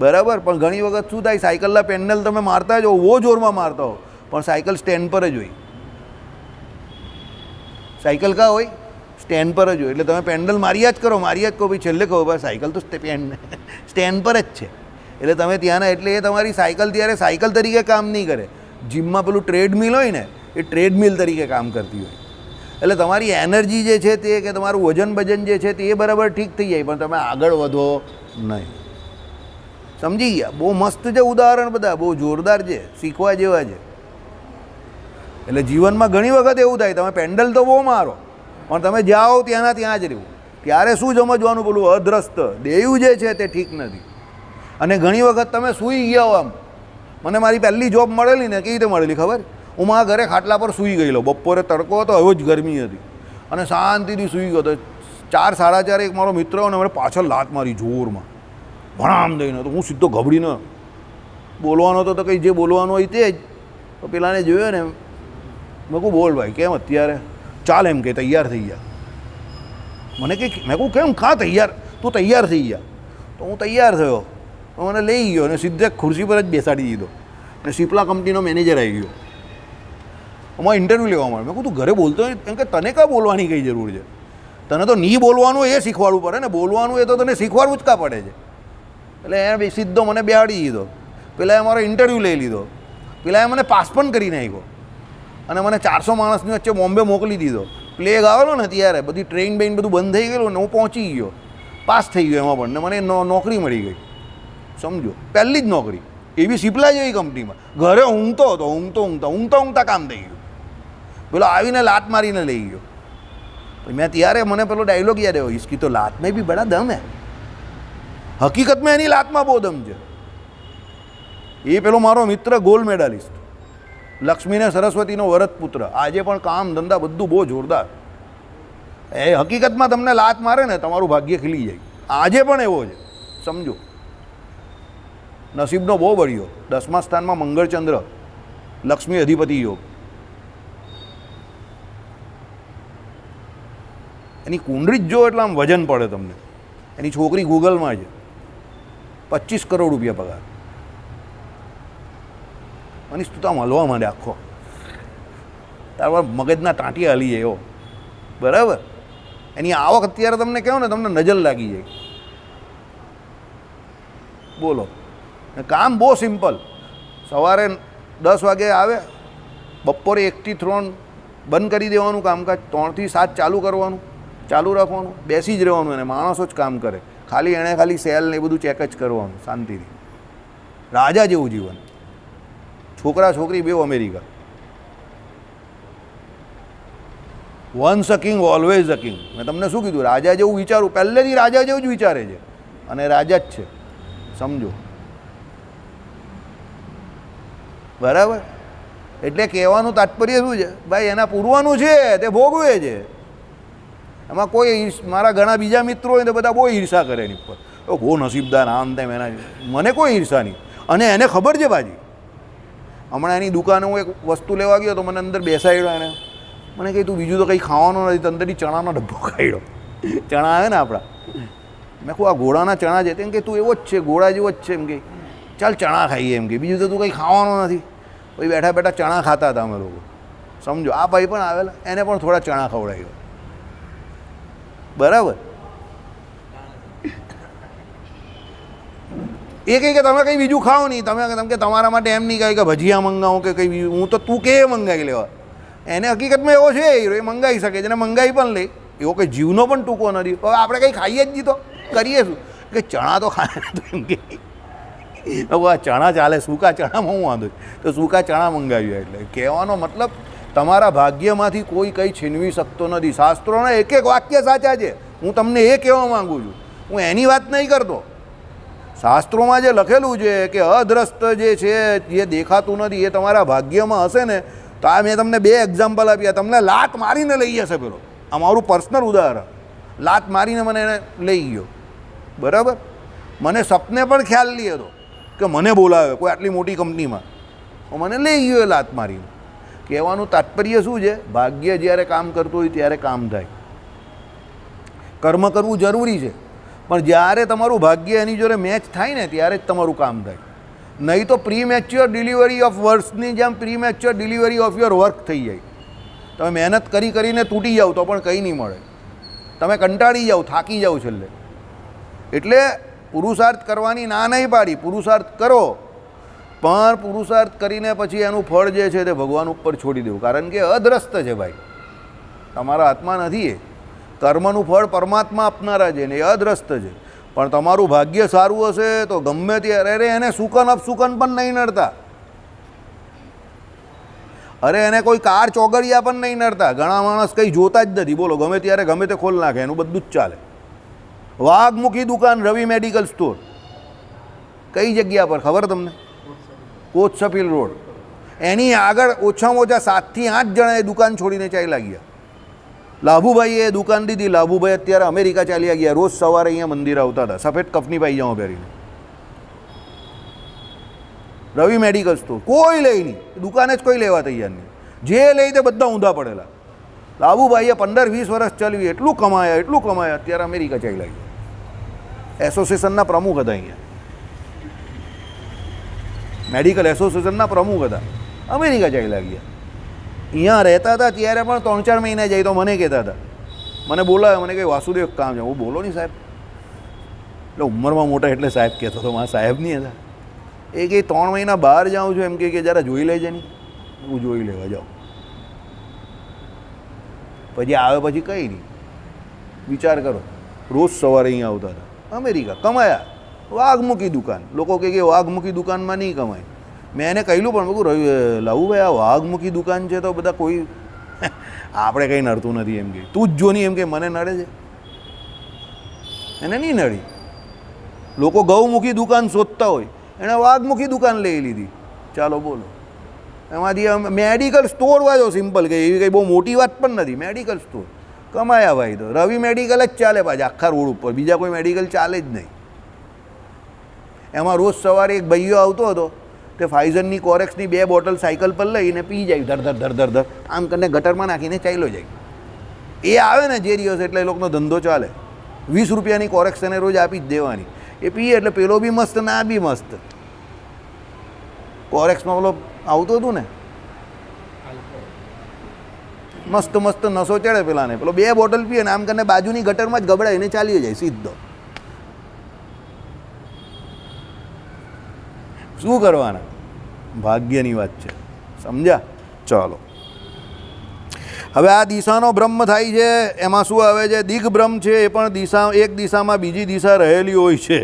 બરાબર. પણ ઘણી વખત શું થાય, સાયકલના પેન્ડલ તમે મારતા જ હો, બહુ જોરમાં મારતા હો, પણ સાયકલ સ્ટેન્ડ પર જ હોય. સાયકલ કાં હોય? સ્ટેન્ડ પર જ હોય. એટલે તમે પેન્ડલ માર્યા જ કરો, માર્યા જ કરો, પછી છેલ્લે કહો ભાઈ સાયકલ તો સ્ટેન્ડ પર જ છે. એટલે તમે ત્યાંના, એટલે એ તમારી સાયકલ ત્યારે સાયકલ તરીકે કામ નહીં કરે. જીમમાં પેલું ટ્રેડમિલ હોય ને, એ ટ્રેડમિલ તરીકે કામ કરતી હોય. એટલે તમારી એનર્જી જે છે તે, કે તમારું વજન ભજન જે છે તે એ બરાબર ઠીક થઈ જાય, પણ તમે આગળ વધો નહીં. સમજી ગયા? બહુ મસ્ત છે ઉદાહરણ, બધા બહુ જોરદાર છે, શીખવા જેવા છે. એટલે જીવનમાં ઘણી વખત એવું થાય, તમે પેન્ડલ તો બહુ મારો, પણ તમે જાઓ ત્યાંના ત્યાં જ રહેવું. ત્યારે શું સમજવાનું, પેલું અદ્રસ્ત દેવું જે છે તે ઠીક નથી. અને ઘણી વખત તમે સૂઈ ગયા હો. આમ મને મારી પહેલી જોબ મળેલી ને, કેવી રીતે મળેલી ખબર? હું મારા ઘરે ખાટલા પર સૂઈ ગયેલો. બપોરે તડકો હતો, હવે જ ગરમી હતી, અને શાંતિથી સૂઈ ગયો હતો. 4, 4:30 એક મારો મિત્ર અને મને પાછળ લાત મારી જોરમાં, ભણામ દઈને. તો હું સીધો ગભડીને બોલવાનો હતો, તો કંઈ જે બોલવાનું હોય તે જ. તો પેલાને જોયો ને, મેં કહું બોલ ભાઈ કેમ અત્યારે? ચાલ એમ કે તૈયાર થઈ ગયા. મને કે, મેં કહું કેમ, કાં તૈયાર? તું તૈયાર થઈ ગયા. તો હું તૈયાર થયો, તો મને લઈ ગયો અને સીધે ખુરશી પર જ બેસાડી દીધો. અને સિપ્લા કંપનીનો મેનેજર આવી ગયો. અમારે ઇન્ટરવ્યૂ લેવા મળે. મેં કહું તું ઘરે બોલતો હોય, કેમ કે તને કાં બોલવાની કઈ જરૂર છે? તને તો નહીં બોલવાનું એ શીખવાડવું પડે ને, બોલવાનું એ તો તને શીખવાડવું જ કાં પડે છે? એટલે એને સીધો મને બેહાડી દીધો. પેલા અમારો ઇન્ટરવ્યૂ લઈ લીધો. પેલા મને પાસ પણ કરી નાખ્યો અને મને 400 માણસની વચ્ચે બોમ્બે મોકલી દીધો. પ્લેગ આવેલો ને ત્યારે બધી ટ્રેન બેન બધું બંધ થઈ ગયેલું ને હું પહોંચી ગયો, પાસ થઈ ગયો એમાં પણ, ને મને નોકરી મળી ગઈ. સમજો, પહેલી જ નોકરી એવી સિપ્લા જેવી કંપનીમાં. ઘરે ઊંઘતો હતો, ઊંઘતા કામ થઈ ગયું. પેલો આવીને લાત મારીને લઈ ગયો. મેં ત્યારે મને પેલો ડાયલોગ યાદ આવ્યો, ઇસકી તો લાત મેં બી બડા દમ હે. હકીકતમાં એની લાતમાં બહુ દમ છે. એ પેલો મારો મિત્ર ગોલ્ડ મેડાલિસ્ટ, લક્ષ્મીને સરસ્વતીનો વરદ પુત્ર, આજે પણ કામ ધંધા બધું બહુ જોરદાર. એ હકીકતમાં તમને લાત મારે ને તમારું ભાગ્ય ખીલી જાય. આજે પણ એવો છે, સમજો. નસીબનો બહુ બળ્યો. 10મા સ્થાનમાં મંગળચંદ્ર, લક્ષ્મી અધિપતિ યોગ. એની કુંડળી જ જો એટલે આમ વજન પડે તમને. એની છોકરી ગૂગલમાં છે, 25 કરોડ રૂપિયા પગાર. અને તું તો આમ હલવા માંડે આખો, તારા મગજના ટાંટિયા હલી જાય એવો. બરાબર. એની આવક અત્યારે તમને કહો ને, તમને નજર લાગી જાય. બોલો. કામ બહુ સિમ્પલ. સવારે 10 વાગે આવે, બપોરે 1 થી 3 બંધ કરી દેવાનું કામકાજ, 3 થી 7 ચાલુ કરવાનું, ચાલુ રાખવાનું, બેસી જ રહેવાનું. અને માણસો જ કામ કરે, ખાલી એણે ખાલી સેલ ને એ બધું ચેક જ કરવાનું શાંતિથી. રાજા જેવું જીવન. છોકરા છોકરી બેવ America. Once a king always a king. મેં તમને શું કીધું? રાજા જેવું વિચારું, પહેલેથી રાજા જેવું જ વિચારે છે અને રાજા જ છે. સમજો, બરાબર? એટલે કહેવાનું તાત્પર્ય શું છે ભાઈ, એના પૂરવાનું છે તે ભોગવે છે. એમાં કોઈ મારા ઘણા બીજા મિત્રો હોય તો બધા બહુ ઈર્ષા કરે એની ઉપર, તો બહુ નસીબદાર આમ તેમ. એના મને કોઈ ઈર્ષા નહીં. અને એને ખબર છે બાજી, હમણાં એની દુકાને હું એક વસ્તુ લેવા ગયો તો મને અંદર બેસાડ્યો. એને મને કહી તું બીજું તો કંઈ ખાવાનું નથી, અંદરથી ચણાનો ડબ્બો ખાડ્યો. ચણા આવે ને આપણા, મેં કહું આ ઘોડાના ચણા છે. તેમ કે તું એવો જ છે, ઘોડા જેવો જ છે. એમ કે ચાલ ચણા ખાઈએ. એમ કે બીજું તો તું કંઈ ખાવાનું નથી. પછી બેઠા બેઠા ચણા ખાતા હતા અમે લોકો, સમજો. આ ભાઈ પણ આવેલા, એને પણ થોડા ચણા ખવડાવ્યો, બરાબર? એ કહે કે તમે કંઈ બીજું ખાઓ નહીં, તમે કે તમારા માટે એમ નહીં કહે કે ભજીયા મંગાવો કે કંઈ. હું તો તું કે મંગાવી લેવા, એને હકીકતમાં એવો છે એ મંગાવી શકે છે, એને મંગાવી પણ લે. એવો કંઈ જીવનો પણ ટૂંકો નથી. હવે આપણે કંઈ ખાઈએ જ નહીં તો કરીએ શું? કે ચણા તો ખાય. તો એમ કે આ ચણા ચાલે, સૂકા ચણામાં હું વાંધો? તો સૂકા ચણા મંગાવ્યા. એટલે કહેવાનો મતલબ તમારા ભાગ્યમાંથી કોઈ કંઈ છીનવી શકતો નથી. શાસ્ત્રોના એક એક વાક્ય સાચા છે. હું તમને એ કહેવા માગું છું, હું એની વાત નહીં કરતો. શાસ્ત્રોમાં જે લખેલું છે કે અદ્રષ્ટ જે છે, જે દેખાતું નથી, એ તમારા ભાગ્યમાં હશે ને તો આ મેં તમને 2 એક્ઝામ્પલ આપ્યા. તમને લાત મારીને લઈ જશે પેલો, અમારું પર્સનલ ઉદાહરણ. લાત મારીને મને એને લઈ ગયો, બરાબર? મને સપને પણ ખ્યાલ નહીં હતો કે મને બોલાવે કોઈ આટલી મોટી કંપનીમાં, મને લઈ ગયો એ લાત મારીને. કહેવાનું તાત્પર્ય શું છે? ભાગ્ય જ્યારે કામ કરતું હોય ત્યારે કામ થાય. કર્મ કરવું જરૂરી છે, પણ જ્યારે તમારું ભાગ્ય એની જોડે મેચ થાય ને ત્યારે જ તમારું કામ થાય. નહીં તો પ્રીમેચ્યોર ડિલિવરી ઓફ વર્ક્સની જેમ premature delivery of your work થઈ જાય. તમે મહેનત કરી કરીને તૂટી જાઓ તો પણ કંઈ નહીં મળે. તમે કંટાળી જાઓ, થાકી જાઓ છેલ્લે. એટલે પુરુષાર્થ કરવાની ના નહીં પાડી, પુરુષાર્થ કરો, પણ પુરુષાર્થ કરીને પછી એનું ફળ જે છે તે ભગવાન ઉપર છોડી દેવું. કારણ કે અદ્રષ્ટ છે ભાઈ, તમારા હાથમાં નથી. એ કર્મનું ફળ પરમાત્મા આપનારા છે ને એ અદ્રષ્ટ છે. પણ તમારું ભાગ્ય સારું હશે તો ગમે ત્યારે, અરે એને સુકન અપસુકન પણ નહીં નડતા. અરે એને કોઈ કાર ચોગડિયા પણ નહીં નડતા. ઘણા માણસ કંઈ જોતા જ નથી, બોલો, ગમે ત્યારે ગમે તે ખોલ નાખે, એનું બધું જ ચાલે. વાઘમુખી દુકાન, રવિ મેડિકલ સ્ટોર, કઈ જગ્યા પર ખબર તમને? કોચસફીલ રોડ. એની આગળ ઓછામાં ઓછા 7 થી 8 જણા એ દુકાન છોડીને ચાલ્યા ગયા. લાભુભાઈએ એ દુકાન દીધી. લાભુભાઈ અત્યારે અમેરિકા ચાલ્યા ગયા. રોજ સવારે અહીંયા મંદિર આવતા હતા, સફેદ કફની પાયજામા પહેરીને. રવિ મેડિકલ સ્ટોર કોઈ લઈ નહીં, દુકાને જ કોઈ લેવા તૈયાર નહીં. જે લઈ તે બધા ઊંધા પડેલા. લાભુભાઈએ 15-20 વર્ષ ચલાવી, એટલું કમાયા. અત્યારે અમેરિકા ચાલ્યા ગયા. એસોસિએશનના પ્રમુખ હતા અહીંયા, મેડિકલ એસોસિએશનના પ્રમુખ હતા, અમેરિકા ચાલ્યા ગયા. અહીંયા રહેતા હતા ત્યારે પણ 3-4 મહિના જાય તો મને કહેતા હતા, મને બોલાવે, મને કંઈ વાસુદેવ કામ છે. હું બોલો નહીં સાહેબ, એટલે ઉંમરમાં મોટા એટલે સાહેબ કહેતો હતો. મારા સાહેબ નહીં હતા. એ કે 3 મહિના બહાર જાઉં છું, એમ કે જરા જોઈ લેજે નહીં. હું જોઈ લેવા જાઉં. પછી આવે પછી કંઈ નહીં. વિચાર કરો, રોજ સવારે અહીંયા આવતા હતા, અમેરિકા કમાયા. વાઘમુખી દુકાન. લોકો કહે કે વાઘમુખી દુકાનમાં નહીં કમાય. મેં એને કહેલું પણ મેં કહું લાવુભાઈ આ વાઘમુખી દુકાન છે તો બધા કોઈ આપણે કંઈ નડતું નથી. એમ કે તું જ જો નહીં, એમ કે મને નડે છે, એને નહીં નડી. લોકો ગૌમુખી દુકાન શોધતા હોય, એણે વાઘમુખી દુકાન લઈ લીધી. ચાલો બોલો, એમાંથી મેડિકલ સ્ટોર વાળો સિમ્પલ, કે એવી કંઈ બહુ મોટી વાત પણ નથી. મેડિકલ સ્ટોર કમાયા ભાઈ. તો રવિ મેડિકલ જ ચાલે પાછા આખા રોડ ઉપર, બીજા કોઈ મેડિકલ ચાલે જ નહીં. એમાં રોજ સવારે એક ભાઈઓ આવતો હતો, તે ફાઇઝરની કોરેક્સની 2 બોટલ સાયકલ પર લઈને પી જાય, ધર આમ કરીને ગટરમાં નાખીને ચાલ્યો જાય. એ આવે ને જે દિવસ, એટલે એ લોકોનો ધંધો ચાલે. 20 રૂપિયાની કોરેક્સ એને રોજ આપી જ દેવાની. એ પીએ એટલે પેલો બી મસ્ત ને આ બી મસ્ત. કોરેક્સમાં પેલો આવતું હતું ને, મસ્ત નસો ચડે પેલાને. પેલો 2 બોટલ પીએ ને આમ કરીને બાજુની ગટરમાં જ ગબડાઈને ચાલ્યો જાય સીધો. શું કરવાના? ભાગ્યની વાત છે, સમજ્યા? ચાલો, હવે આ દિશાનો બ્રહ્મ થાય છે, એમાં શું આવે છે? દિગ્બ્રહ્મ છે, એ પણ દિશા, એક દિશામાં બીજી દિશા રહેલી હોય છે.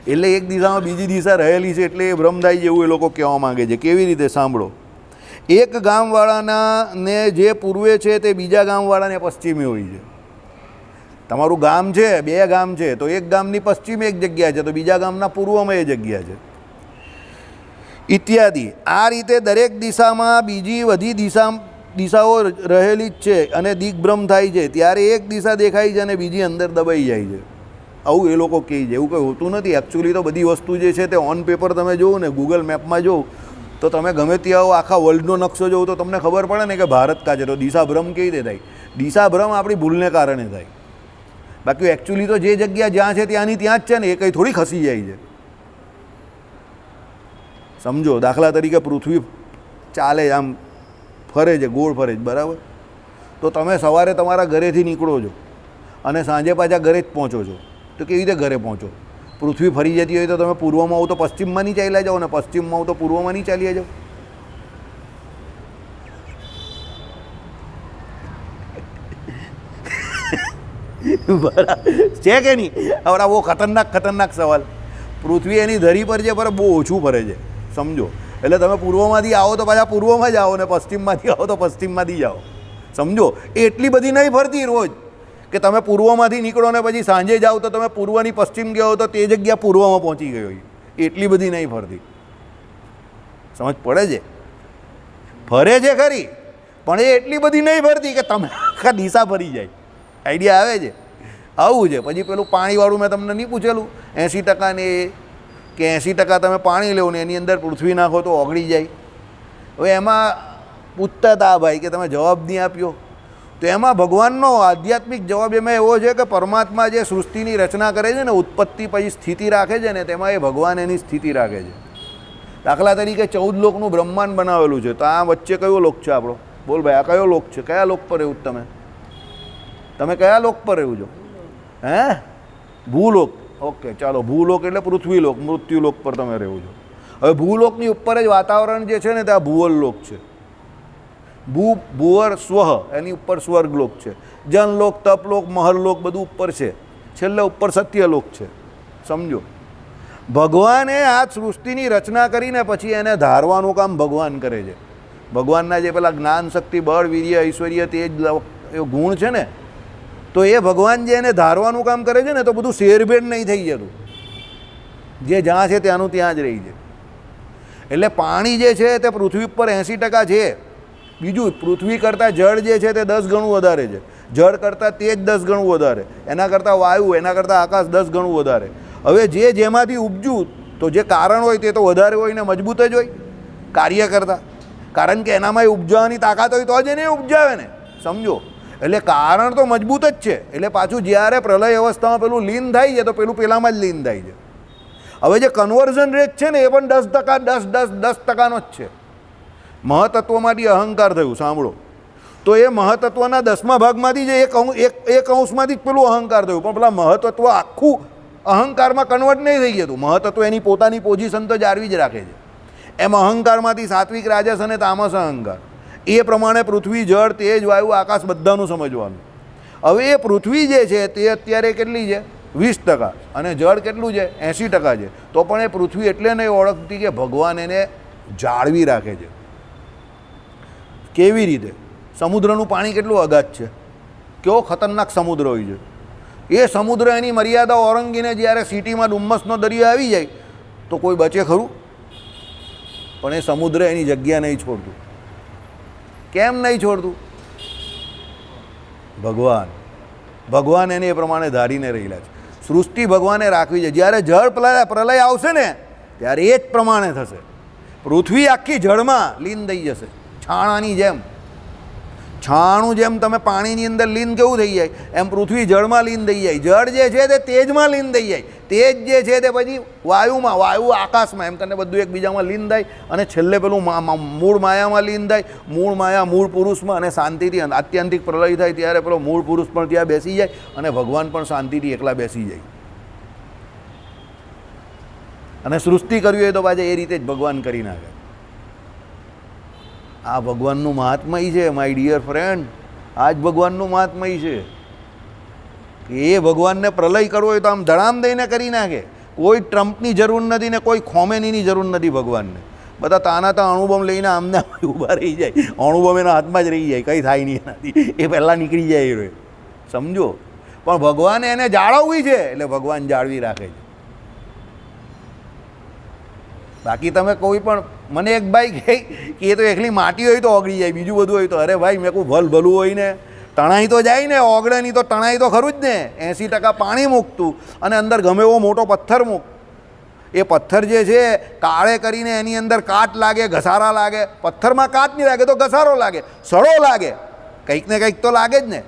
એટલે એક દિશામાં બીજી દિશા રહેલી છે એટલે એ બ્રહ્મ થાય જેવું એ લોકો કહેવા માગે છે. કેવી રીતે? સાંભળો. એક ગામવાળાના ને જે પૂર્વે છે તે બીજા ગામવાળાને પશ્ચિમે હોય છે. તમારું ગામ છે, 2 ગામ છે, તો એક ગામની પશ્ચિમ એક જગ્યા છે, તો બીજા ગામના પૂર્વમાં એ જગ્યા છે, ઇત્યાદિ. આ રીતે દરેક દિશામાં બીજી બધી દિશાઓ રહેલી જ છે અને દિગ્ભ્રમ થાય છે. ત્યારે એક દિશા દેખાય છે અને બીજી અંદર દબાઈ જાય છે. આવું એ લોકો કહે છે. એવું કંઈ હોતું નથી. એકચ્યુઅલી તો બધી વસ્તુ જે છે તે ઓન પેપર તમે જોવો ને, ગૂગલ મેપમાં જોવો તો તમે ગમે ત્યાં આખા વર્લ્ડનો નકશો જોવો તો તમને ખબર પડે ને કે ભારત કા છે. તો દિશાભ્રમ કેવી રીતે થાય? દિશાભ્રમ આપણી ભૂલને કારણે થાય. બાકી એકચ્યુઅલી તો જે જગ્યા જ્યાં છે ત્યાંની ત્યાં જ છે ને, એ કંઈ થોડી ખસી જાય છે. સમજો, દાખલા તરીકે પૃથ્વી ચાલે, આમ ફરે છે, ગોળ ફરે છે, બરાબર? તો તમે સવારે તમારા ઘરેથી નીકળો છો અને સાંજે પાછા ઘરે જ પહોંચો છો, તો કેવી રીતે ઘરે પહોંચો? પૃથ્વી ફરી જતી હોય તો તમે પૂર્વમાં આવો તો પશ્ચિમમાં નહીં ચાલ્યા જાઓ, ને પશ્ચિમમાં આવો તો પૂર્વમાં નહીં ચાલ્યા જાઓ. બરાબર છે કે નહીં? હવે બહુ ખતરનાક સવાલ. પૃથ્વી એની ધરી પર છે, પર બહુ ઓછું ફરે છે, સમજો. એટલે તમે પૂર્વમાંથી આવો તો પાછા પૂર્વમાં જ આવો, ને પશ્ચિમમાંથી આવો તો પશ્ચિમમાંથી જ આવો, સમજો. એ એટલી બધી નહીં ફરતી રોજ કે તમે પૂર્વમાંથી નીકળો ને પછી સાંજે જાઓ તો તમે પૂર્વની પશ્ચિમ ગયો તો તે જગ્યા પૂર્વમાં પહોંચી ગયો. એટલી બધી નહીં ફરતી. સમજ પડે છે? ફરે છે ખરી, પણ એ એટલી બધી નહીં ફરતી કે તમે આખા દિશા ફરી જાય. આઈડિયા આવે છે? આવું છે. પછી પેલું પાણીવાળું મેં તમને નહીં પૂછેલું, 80% ને કે 80% તમે પાણી લેવો ને એની અંદર પૃથ્વી નાખો તો ઓગળી જાય. હવે એમાં પૂછતા હતા ભાઈ કે તમે જવાબ નહીં આપ્યો, તો એમાં ભગવાનનો આધ્યાત્મિક જવાબ એમાં એવો છે કે પરમાત્મા જે સૃષ્ટિની રચના કરે છે ને, ઉત્પત્તિ પછી સ્થિતિ રાખે છે ને, તેમાં એ ભગવાન એની સ્થિતિ રાખે છે. દાખલા તરીકે 14 લોકનું બ્રહ્માંડ બનાવેલું છે, તો આ વચ્ચે કયો લોક છે આપણો? બોલ ભાઈ, આ કયો લોક છે? કયા લોક પર રહેવું તમે કયા લોક પર રહેવું છો? હે? ભૂલોક. ઓકે, ચાલો. ભૂલોક એટલે પૃથ્વીલોક, મૃત્યુલોક પર તમે રહેવું છો. હવે ભૂલોકની ઉપર જ વાતાવરણ જે છે ને ત્યાં ભુવલ લોક છે. ભુવર સ્વહ, એની ઉપર સ્વર્ગલોક છે. જનલોક, તપલોક, મહરલોક બધું ઉપર છે. છેલ્લે ઉપર સત્યલોક છે, સમજો. ભગવાને આ સૃષ્ટિની રચના કરીને પછી એને ધારવાનું કામ ભગવાન કરે છે. ભગવાનના જે પેલા જ્ઞાન, શક્તિ, બળ, વીર્ય, ઐશ્વર્ય, તેજ એ ગુણ છે ને, તો એ ભગવાન જે એને ધારવાનું કામ કરે છે ને, તો બધું શેરભેર નહીં થઈ જતું. જે જ્યાં છે ત્યાંનું ત્યાં જ રહી છે. એટલે પાણી જે છે તે પૃથ્વી પર 80% છે. બીજું, પૃથ્વી કરતાં જળ જે છે તે 10 ગણું વધારે છે. જળ કરતાં તેજ 10 ગણું વધારે, એના કરતાં વાયુ, એના કરતાં આકાશ 10 ગણું વધારે. હવે જે જેમાંથી ઉપજ્યું, તો જે કારણ હોય તે તો વધારે હોય ને મજબૂત જ હોય કાર્ય કરતાં. કારણ કે એનામાં ઉપજાવવાની તાકાત હોય તો જ એને ઉપજાવે ને, સમજો. એટલે કારણ તો મજબૂત જ છે. એટલે પાછું જ્યારે પ્રલય અવસ્થામાં પેલું લીન થાય છે તો પેલું પેલામાં જ લીન થાય છે. હવે જે કન્વર્ઝન રેટ છે ને એ પણ 10%, 10%, 10%નો જ છે. મહતત્વમાંથી અહંકાર થયું, સાંભળો, તો એ મહતત્વના 10મા ભાગમાંથી જે એક અંશમાંથી જ પેલું અહંકાર થયું, પણ પેલા મહતત્વ આખું અહંકારમાં કન્વર્ટ નહીં થઈ જતું. મહતત્વ એની પોતાની પોઝિશન તો જાળવી જ રાખે છે. એમ અહંકારમાંથી સાત્વિક, રાજસ અને તામસ અહંકાર, એ પ્રમાણે પૃથ્વી, જળ, તેજ, વાયુ, આકાશ બધાનું સમજવાનું. હવે એ પૃથ્વી જે છે તે અત્યારે કેટલી છે? 20%. અને જળ કેટલું છે? 80% છે. તો પણ એ પૃથ્વી એટલે નહીં ઓળખતી કે ભગવાન એને જાળવી રાખે છે. કેવી રીતે? સમુદ્રનું પાણી કેટલું અગાધ છે, કેવો ખતરનાક સમુદ્ર હોય છે. એ સમુદ્ર એની મર્યાદા ઓળંગીને જ્યારે સિટીમાં ડુમ્મસનો દરિયો આવી જાય તો કોઈ બચે ખરું? પણ એ સમુદ્ર એની જગ્યા નહીં છોડતું. કેમ નહીં છોડતું? ભગવાન એને એ પ્રમાણે ધારીને રહેલા છે. સૃષ્ટિ ભગવાને રાખવી છે. જ્યારે જળ પ્રલય આવશે ને ત્યારે એ જ પ્રમાણે થશે. પૃથ્વી આખી જળમાં લીન થઈ જશે, છાણાની જેમ. છાણું જેમ તમે પાણીની અંદર લીન કેવું થઈ જાય, એમ પૃથ્વી જળમાં લીન થઈ જાય. જળ જે છે તે તેજમાં લીન થઈ જાય. તેજ જે છે તે પછી વાયુમાં, વાયુ આકાશમાં, એમ કરીને બધું એકબીજામાં લીન થાય. અને છેલ્લે પેલું મૂળ માયામાં લીન થાય. મૂળ માયા મૂળ પુરુષમાં, અને શાંતિથી આત્યંતિક પ્રલય થાય ત્યારે પેલો મૂળ પુરુષ પણ ત્યાં બેસી જાય અને ભગવાન પણ શાંતિથી એકલા બેસી જાય. અને સૃષ્ટિ કરવી હોય તો પાછા એ રીતે જ ભગવાન કરી નાખે. આ ભગવાનનું મહાત્મય છે માય ડિયર ફ્રેન્ડ. આ જ ભગવાનનું મહાત્મય છે. એ ભગવાનને પ્રલય કરવો હોય તો આમ ધડામ દઈને કરી નાખે. કોઈ ટ્રમ્પની જરૂર નથી ને કોઈ ખોમેનીની જરૂર નથી ભગવાનને. બધા તાના તા અણુબમ લઈને આમને ઊભા રહી જાય. અણુબમ એના હાથમાં જ રહી જાય, કંઈ થાય નહીં એનાથી. એ પહેલાં નીકળી જાય એ, સમજો. પણ ભગવાને એને જાળવવી છે એટલે ભગવાન જાળવી રાખે છે. બાકી તમે કોઈ પણ મને એક ભાઈ કહે કે એ તો એકલી માટી હોય તો ઓગળી જાય, બીજું બધું હોય તો, અરે ભાઈ મેં કહું ભલ ભલું હોય ને, તણાઈ તો જાય ને, ઓગળે નહીં તો તણાઈ તો ખરું જ ને. 80% પાણી મૂકતું અને અંદર ગમે એવો મોટો પથ્થર મૂક, એ પથ્થર જે છે કાળે કરીને એની અંદર કાટ લાગે, ઘસારા લાગે. પથ્થરમાં કાટ નહીં લાગે તો ઘસારો લાગે, સડો લાગે, કંઈક ને કંઈક તો લાગે જ ને.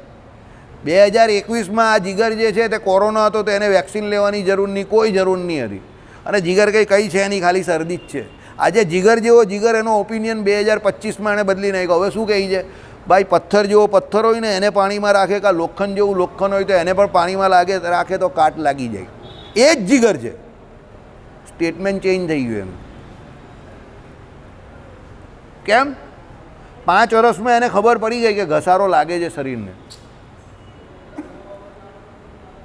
2021માં આ જીગર જે છે તે કોરોના હતો તો એને વેક્સિન લેવાની જરૂર નહીં, કોઈ જરૂર નહીં હતી. અને જીગર કંઈ છે નહીં, ખાલી શરદી જ છે. આજે જીગર જેવો જીગર એનો ઓપિનિયન 2025માં એને બદલી નાખ્યો. હવે શું કહે છે ભાઈ, પથ્થર જેવો પથ્થર હોય ને એને પાણીમાં રાખે, કાં લોખંડ જેવું લોખંડ હોય તો એને પણ પાણીમાં રાખે તો કાટ લાગી જાય. એ જ જીગર છે. સ્ટેટમેન્ટ ચેન્જ થઈ ગયું એમ. કેમ? 5 વર્ષમાં એને ખબર પડી ગઈ કે ઘસારો લાગે છે શરીરને.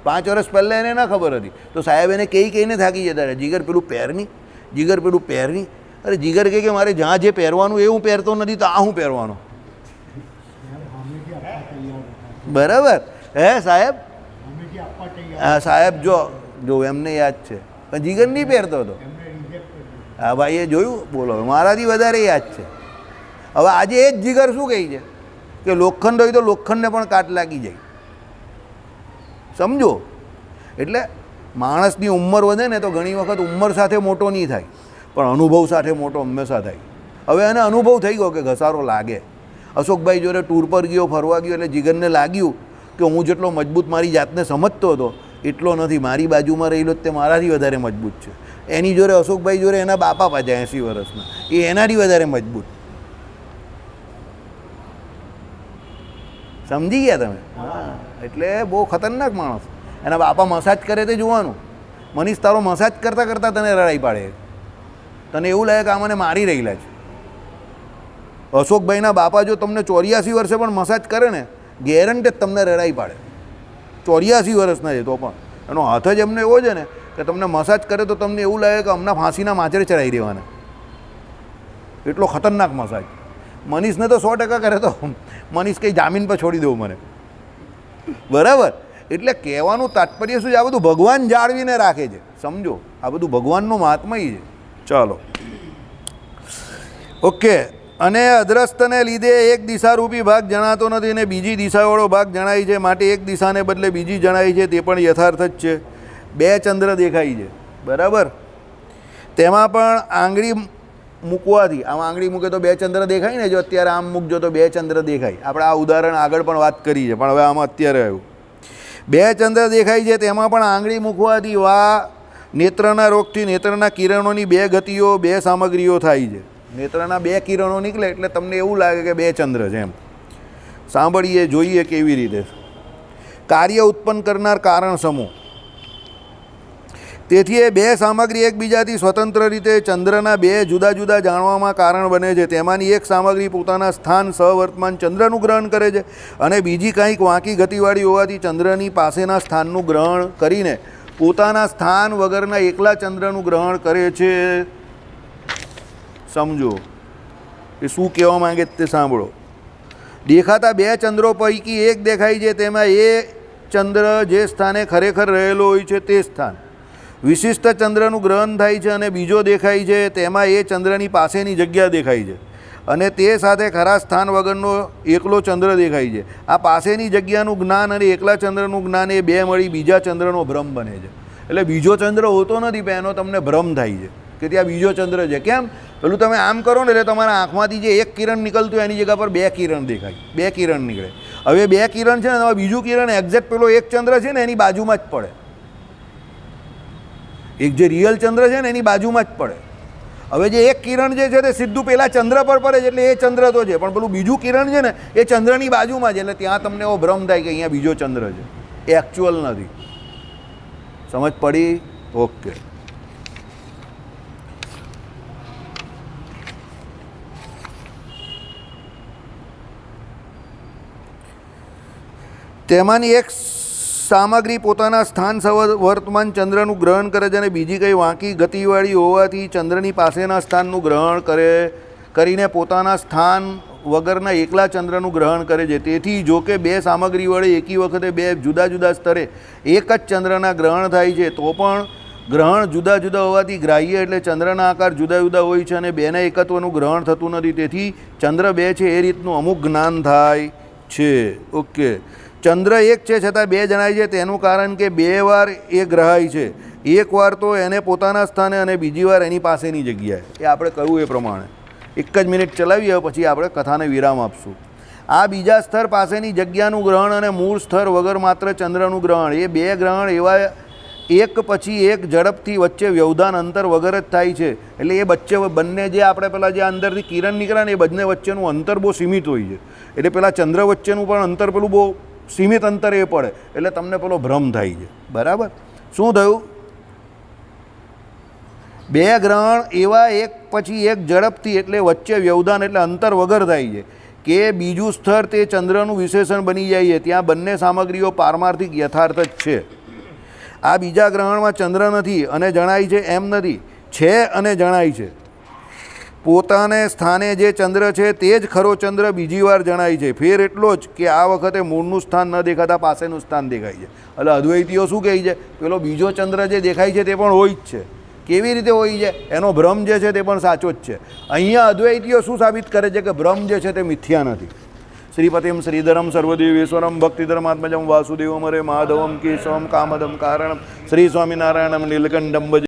5 વર્ષ પહેલાં એને ના ખબર હતી તો સાહેબ એને કહીને થાકી જતા રહે, જીગર પેલું પહેરની, જીગર પેલું પહેરની. અરે જીગર કહે કે મારે જ્યાં જે પહેરવાનું એ હું પહેરતો નથી તો આ હું પહેરવાનો. બરાબર હે સાહેબ? હા સાહેબ, જો એમને યાદ છે પણ જીગર નહીં પહેરતો હતો. હા ભાઈ એ જોયું, બોલો મારાથી વધારે યાદ છે. હવે આજે એ જ જીગર શું કહે છે કે લોખંડ હોય તો લોખંડને પણ કાટ લાગી જાય. સમજો? એટલે માણસની ઉંમર વધે ને તો ઘણી વખત ઉંમર સાથે મોટો નહીં થાય પણ અનુભવ સાથે મોટો હંમેશા થાય. હવે એને અનુભવ થઈ ગયો કે ઘસારો લાગે. અશોકભાઈ જોડે ટૂર પર ગયો, ફરવા ગયો, એટલે જીગરને લાગ્યું કે હું જેટલો મજબૂત મારી જાતને સમજતો હતો એટલો નથી, મારી બાજુમાં રહેલો તે મારાથી વધારે મજબૂત છે. એની જોડે અશોકભાઈ જોડે એના બાપા પાછા 80 વર્ષના, એ એનાથી વધારે મજબૂત. સમજી ગયા તમે? એટલે બહુ ખતરનાક માણસ. એના બાપા મસાજ કરે તે જોવાનું. મનીષ તારો મસાજ કરતાં કરતાં તને રડાઈ પાડે, તને એવું લાગે કે આ મને મારી રહેલા છે. અશોકભાઈના બાપા જો તમને 84 વર્ષે પણ મસાજ કરે ને ગેરંટેડ તમને રડાઈ પાડે. 84 વર્ષના છે તો પણ એનો હાથ જ એમને એવો છે ને કે તમને મસાજ કરે તો તમને એવું લાગે કે હમણાં ફાંસીના માચરે ચડાવી દેવાના, એટલો ખતરનાક મસાજ. મનીષને તો 100% કરે તો મનીષ કંઈ જામીન પર છોડી દઉં મને. બરાબર? એટલે કહેવાનું તાત્પર્ય શું છે, આ બધું ભગવાન જાળવીને રાખે છે. સમજો, આ બધું ભગવાનનો મહાત્મય છે. ચાલો ઓકે. અને અદ્રષ્ટને લીધે એક દિશારૂપી ભાગ જણાતો નથી અને બીજી દિશાવાળો ભાગ જણાય છે, માટે એક દિશાને બદલે બીજી જણાય છે, તે પણ યથાર્થ જ છે. 2 ચંદ્ર દેખાય છે, બરાબર? તેમાં પણ આંગળી મૂકવાથી, આમ આંગળી મૂકે તો 2 ચંદ્ર દેખાય ને, જો અત્યારે આમ મૂકજો તો 2 ચંદ્ર દેખાય. આપણે આ ઉદાહરણ આગળ પણ વાત કરી છે પણ હવે આમાં અત્યારે આવ્યું. 2 ચંદ્ર દેખાય છે, તેમાં પણ આંગળી મૂકવાથી વા નેત્રના રોગથી નેત્રના કિરણોની 2 ગતિઓ, 2 સામગ્રીઓ થાય છે. નેત્રના 2 કિરણો નીકળે એટલે તમને એવું લાગે કે 2 ચંદ્ર છે એમ. સાંભળીએ, જોઈએ કેવી રીતે. કાર્ય ઉત્પન્ન કરનાર કારણ સમૂહ. તેથી એ 2 સામગ્રી એકબીજાથી સ્વતંત્ર રીતે ચંદ્રના 2 જુદા જુદા જાણવામાં કારણ બને છે. તેમાંની એક સામગ્રી પોતાના સ્થાન સહવર્તમાન ચંદ્રનું ગ્રહણ કરે છે અને બીજી કંઈક વાંકી ગતિવાળી હોવાથી ચંદ્રની પાસેના સ્થાનનું ગ્રહણ કરીને પોતાના સ્થાન વગરના એકલા ચંદ્રનું ગ્રહણ કરે છે. સમજો એ શું કહેવા માંગે તે સાંભળો. દેખાતા 2 ચંદ્રો પૈકી એક દેખાય છે, તેમાં એ ચંદ્ર જે સ્થાને ખરેખર રહેલો હોય છે તે સ્થાન વિશિષ્ટ ચંદ્રનું ગ્રહણ થાય છે અને બીજો દેખાય છે, તેમાં એ ચંદ્રની પાસેની જગ્યા દેખાય છે અને તે સાથે ખરા સ્થાન વગરનો એકલો ચંદ્ર દેખાય છે. આ પાસેની જગ્યાનું જ્ઞાન અને એકલા ચંદ્રનું જ્ઞાન એ 2 મળી બીજા ચંદ્રનો ભ્રમ બને છે. એટલે બીજો ચંદ્ર હોતો નથી પણ એનો તમને ભ્રમ થાય છે કે ત્યાં બીજો ચંદ્ર છે. કેમ? પેલું તમે આમ કરો ને એટલે તમારા આંખમાંથી જે એક કિરણ નીકળતું એની જગ્યા પર 2 કિરણ દેખાય, 2 કિરણ નીકળે. હવે 2 કિરણ છે ને, તમારે બીજું કિરણ એક્ઝેક્ટ પેલો એક ચંદ્ર છે ને એની બાજુમાં જ પડે. એક જે રિયલ ચંદ્ર છે ને એની બાજુમાં જ પડે. હવે જે એક કિરણ જે છે તે સીધું પેલા ચંદ્ર પર પડે છે એટલે એ ચંદ્ર તો છે, પણ પેલું બીજું કિરણ છે ને એ ચંદ્રની બાજુમાં છે એટલે ત્યાં તમને એવો ભ્રમ થાય કે અહીંયા બીજો ચંદ્ર છે, એ એકચ્યુઅલ નથી. સમજ પડી? ઓકે. તેમાંની એક સામગ્રી પોતાના સ્થાન વર્તમાન ચંદ્રનું ગ્રહણ કરે છે અને બીજી કંઈ વાંકી ગતિવાળી હોવાથી ચંદ્રની પાસેના સ્થાનનું ગ્રહણ કરીને પોતાના સ્થાન વગરના એકલા ચંદ્રનું ગ્રહણ કરે છે. તેથી જો કે બે સામગ્રી વડે એકી વખતે બે જુદા જુદા સ્તરે એક જ ચંદ્રના ગ્રહણ થાય છે, તો પણ ગ્રહણ જુદા જુદા હોવાથી ગ્રાહ્ય એટલે ચંદ્રના આકાર જુદા જુદા હોય છે અને બેના એકત્વનું ગ્રહણ થતું નથી. તેથી ચંદ્ર બે છે એ રીતનું અમુક જ્ઞાન થાય છે. ઓકે, ચંદ્ર એક છે છતાં બે જણાય છે તેનું કારણ કે બે વાર એ ગ્રહાય છે. એક વાર તો એને પોતાના સ્થાને અને બીજી વાર એની પાસેની જગ્યાએ. એ આપણે કહ્યું એ પ્રમાણે. એક જ મિનિટ ચલાવીએ, પછી આપણે કથાને વિરામ આપશું. આ બીજા સ્તર પાસેની જગ્યાનું ગ્રહણ અને મૂળ સ્તર વગર માત્ર ચંદ્રનું ગ્રહણ, એ બે ગ્રહણ એવા એક પછી એક ઝડપથી વચ્ચે વ્યવધાન અંતર વગર જ થાય છે. એટલે એ વચ્ચે બંને જે આપણે પેલા જે અંદરથી કિરણ નીકળ્યા ને એ બંને વચ્ચેનું અંતર બહુ સીમિત હોય છે. એટલે પેલા ચંદ્ર વચ્ચેનું પણ અંતર પેલું બહુ સીમિત અંતર એ પડે, એટલે તમને પેલો ભ્રમ થાય છે. બરાબર? શું થયું? બે ગ્રહણ એવા એક પછી એક ઝડપથી એટલે વચ્ચે વ્યવધાન એટલે અંતર વગર થાય છે કે બીજું સ્તર તે ચંદ્રનું વિશેષણ બની જાય છે. ત્યાં બંને સામગ્રીઓ પારમાર્થિક યથાર્થ જ છે. આ બીજા ગ્રહણમાં ચંદ્ર નથી અને જણાય છે એમ નથી, છે અને જણાય છે. પોતાને સ્થાને જે ચંદ્ર છે તે જ ખરો ચંદ્ર બીજી વાર જણાય છે. ફેર એટલો જ કે આ વખતે મૂળનું સ્થાન ન દેખાતા પાસેનું સ્થાન દેખાય છે. એટલે અદ્વૈતીઓ શું કહે છે? પેલો બીજો ચંદ્ર જે દેખાય છે તે પણ હોય જ છે. કેવી રીતે હોય છે? એનો ભ્રમ જે છે તે પણ સાચો જ છે. અહીંયા અદ્વૈતીઓ શું સાબિત કરે છે? કે ભ્રમ જે છે તે મિથ્યા નથી. શ્રીપતિમ શ્રીધરમ સર્વદેવેશ્વરમ ભક્તિધર્માત્મજમ વાસુદેવમ હરે માધવમ કેશવમ કામદમ કારણમ શ્રી સ્વામિનારાયણમ નીલકંઠમ ભજે.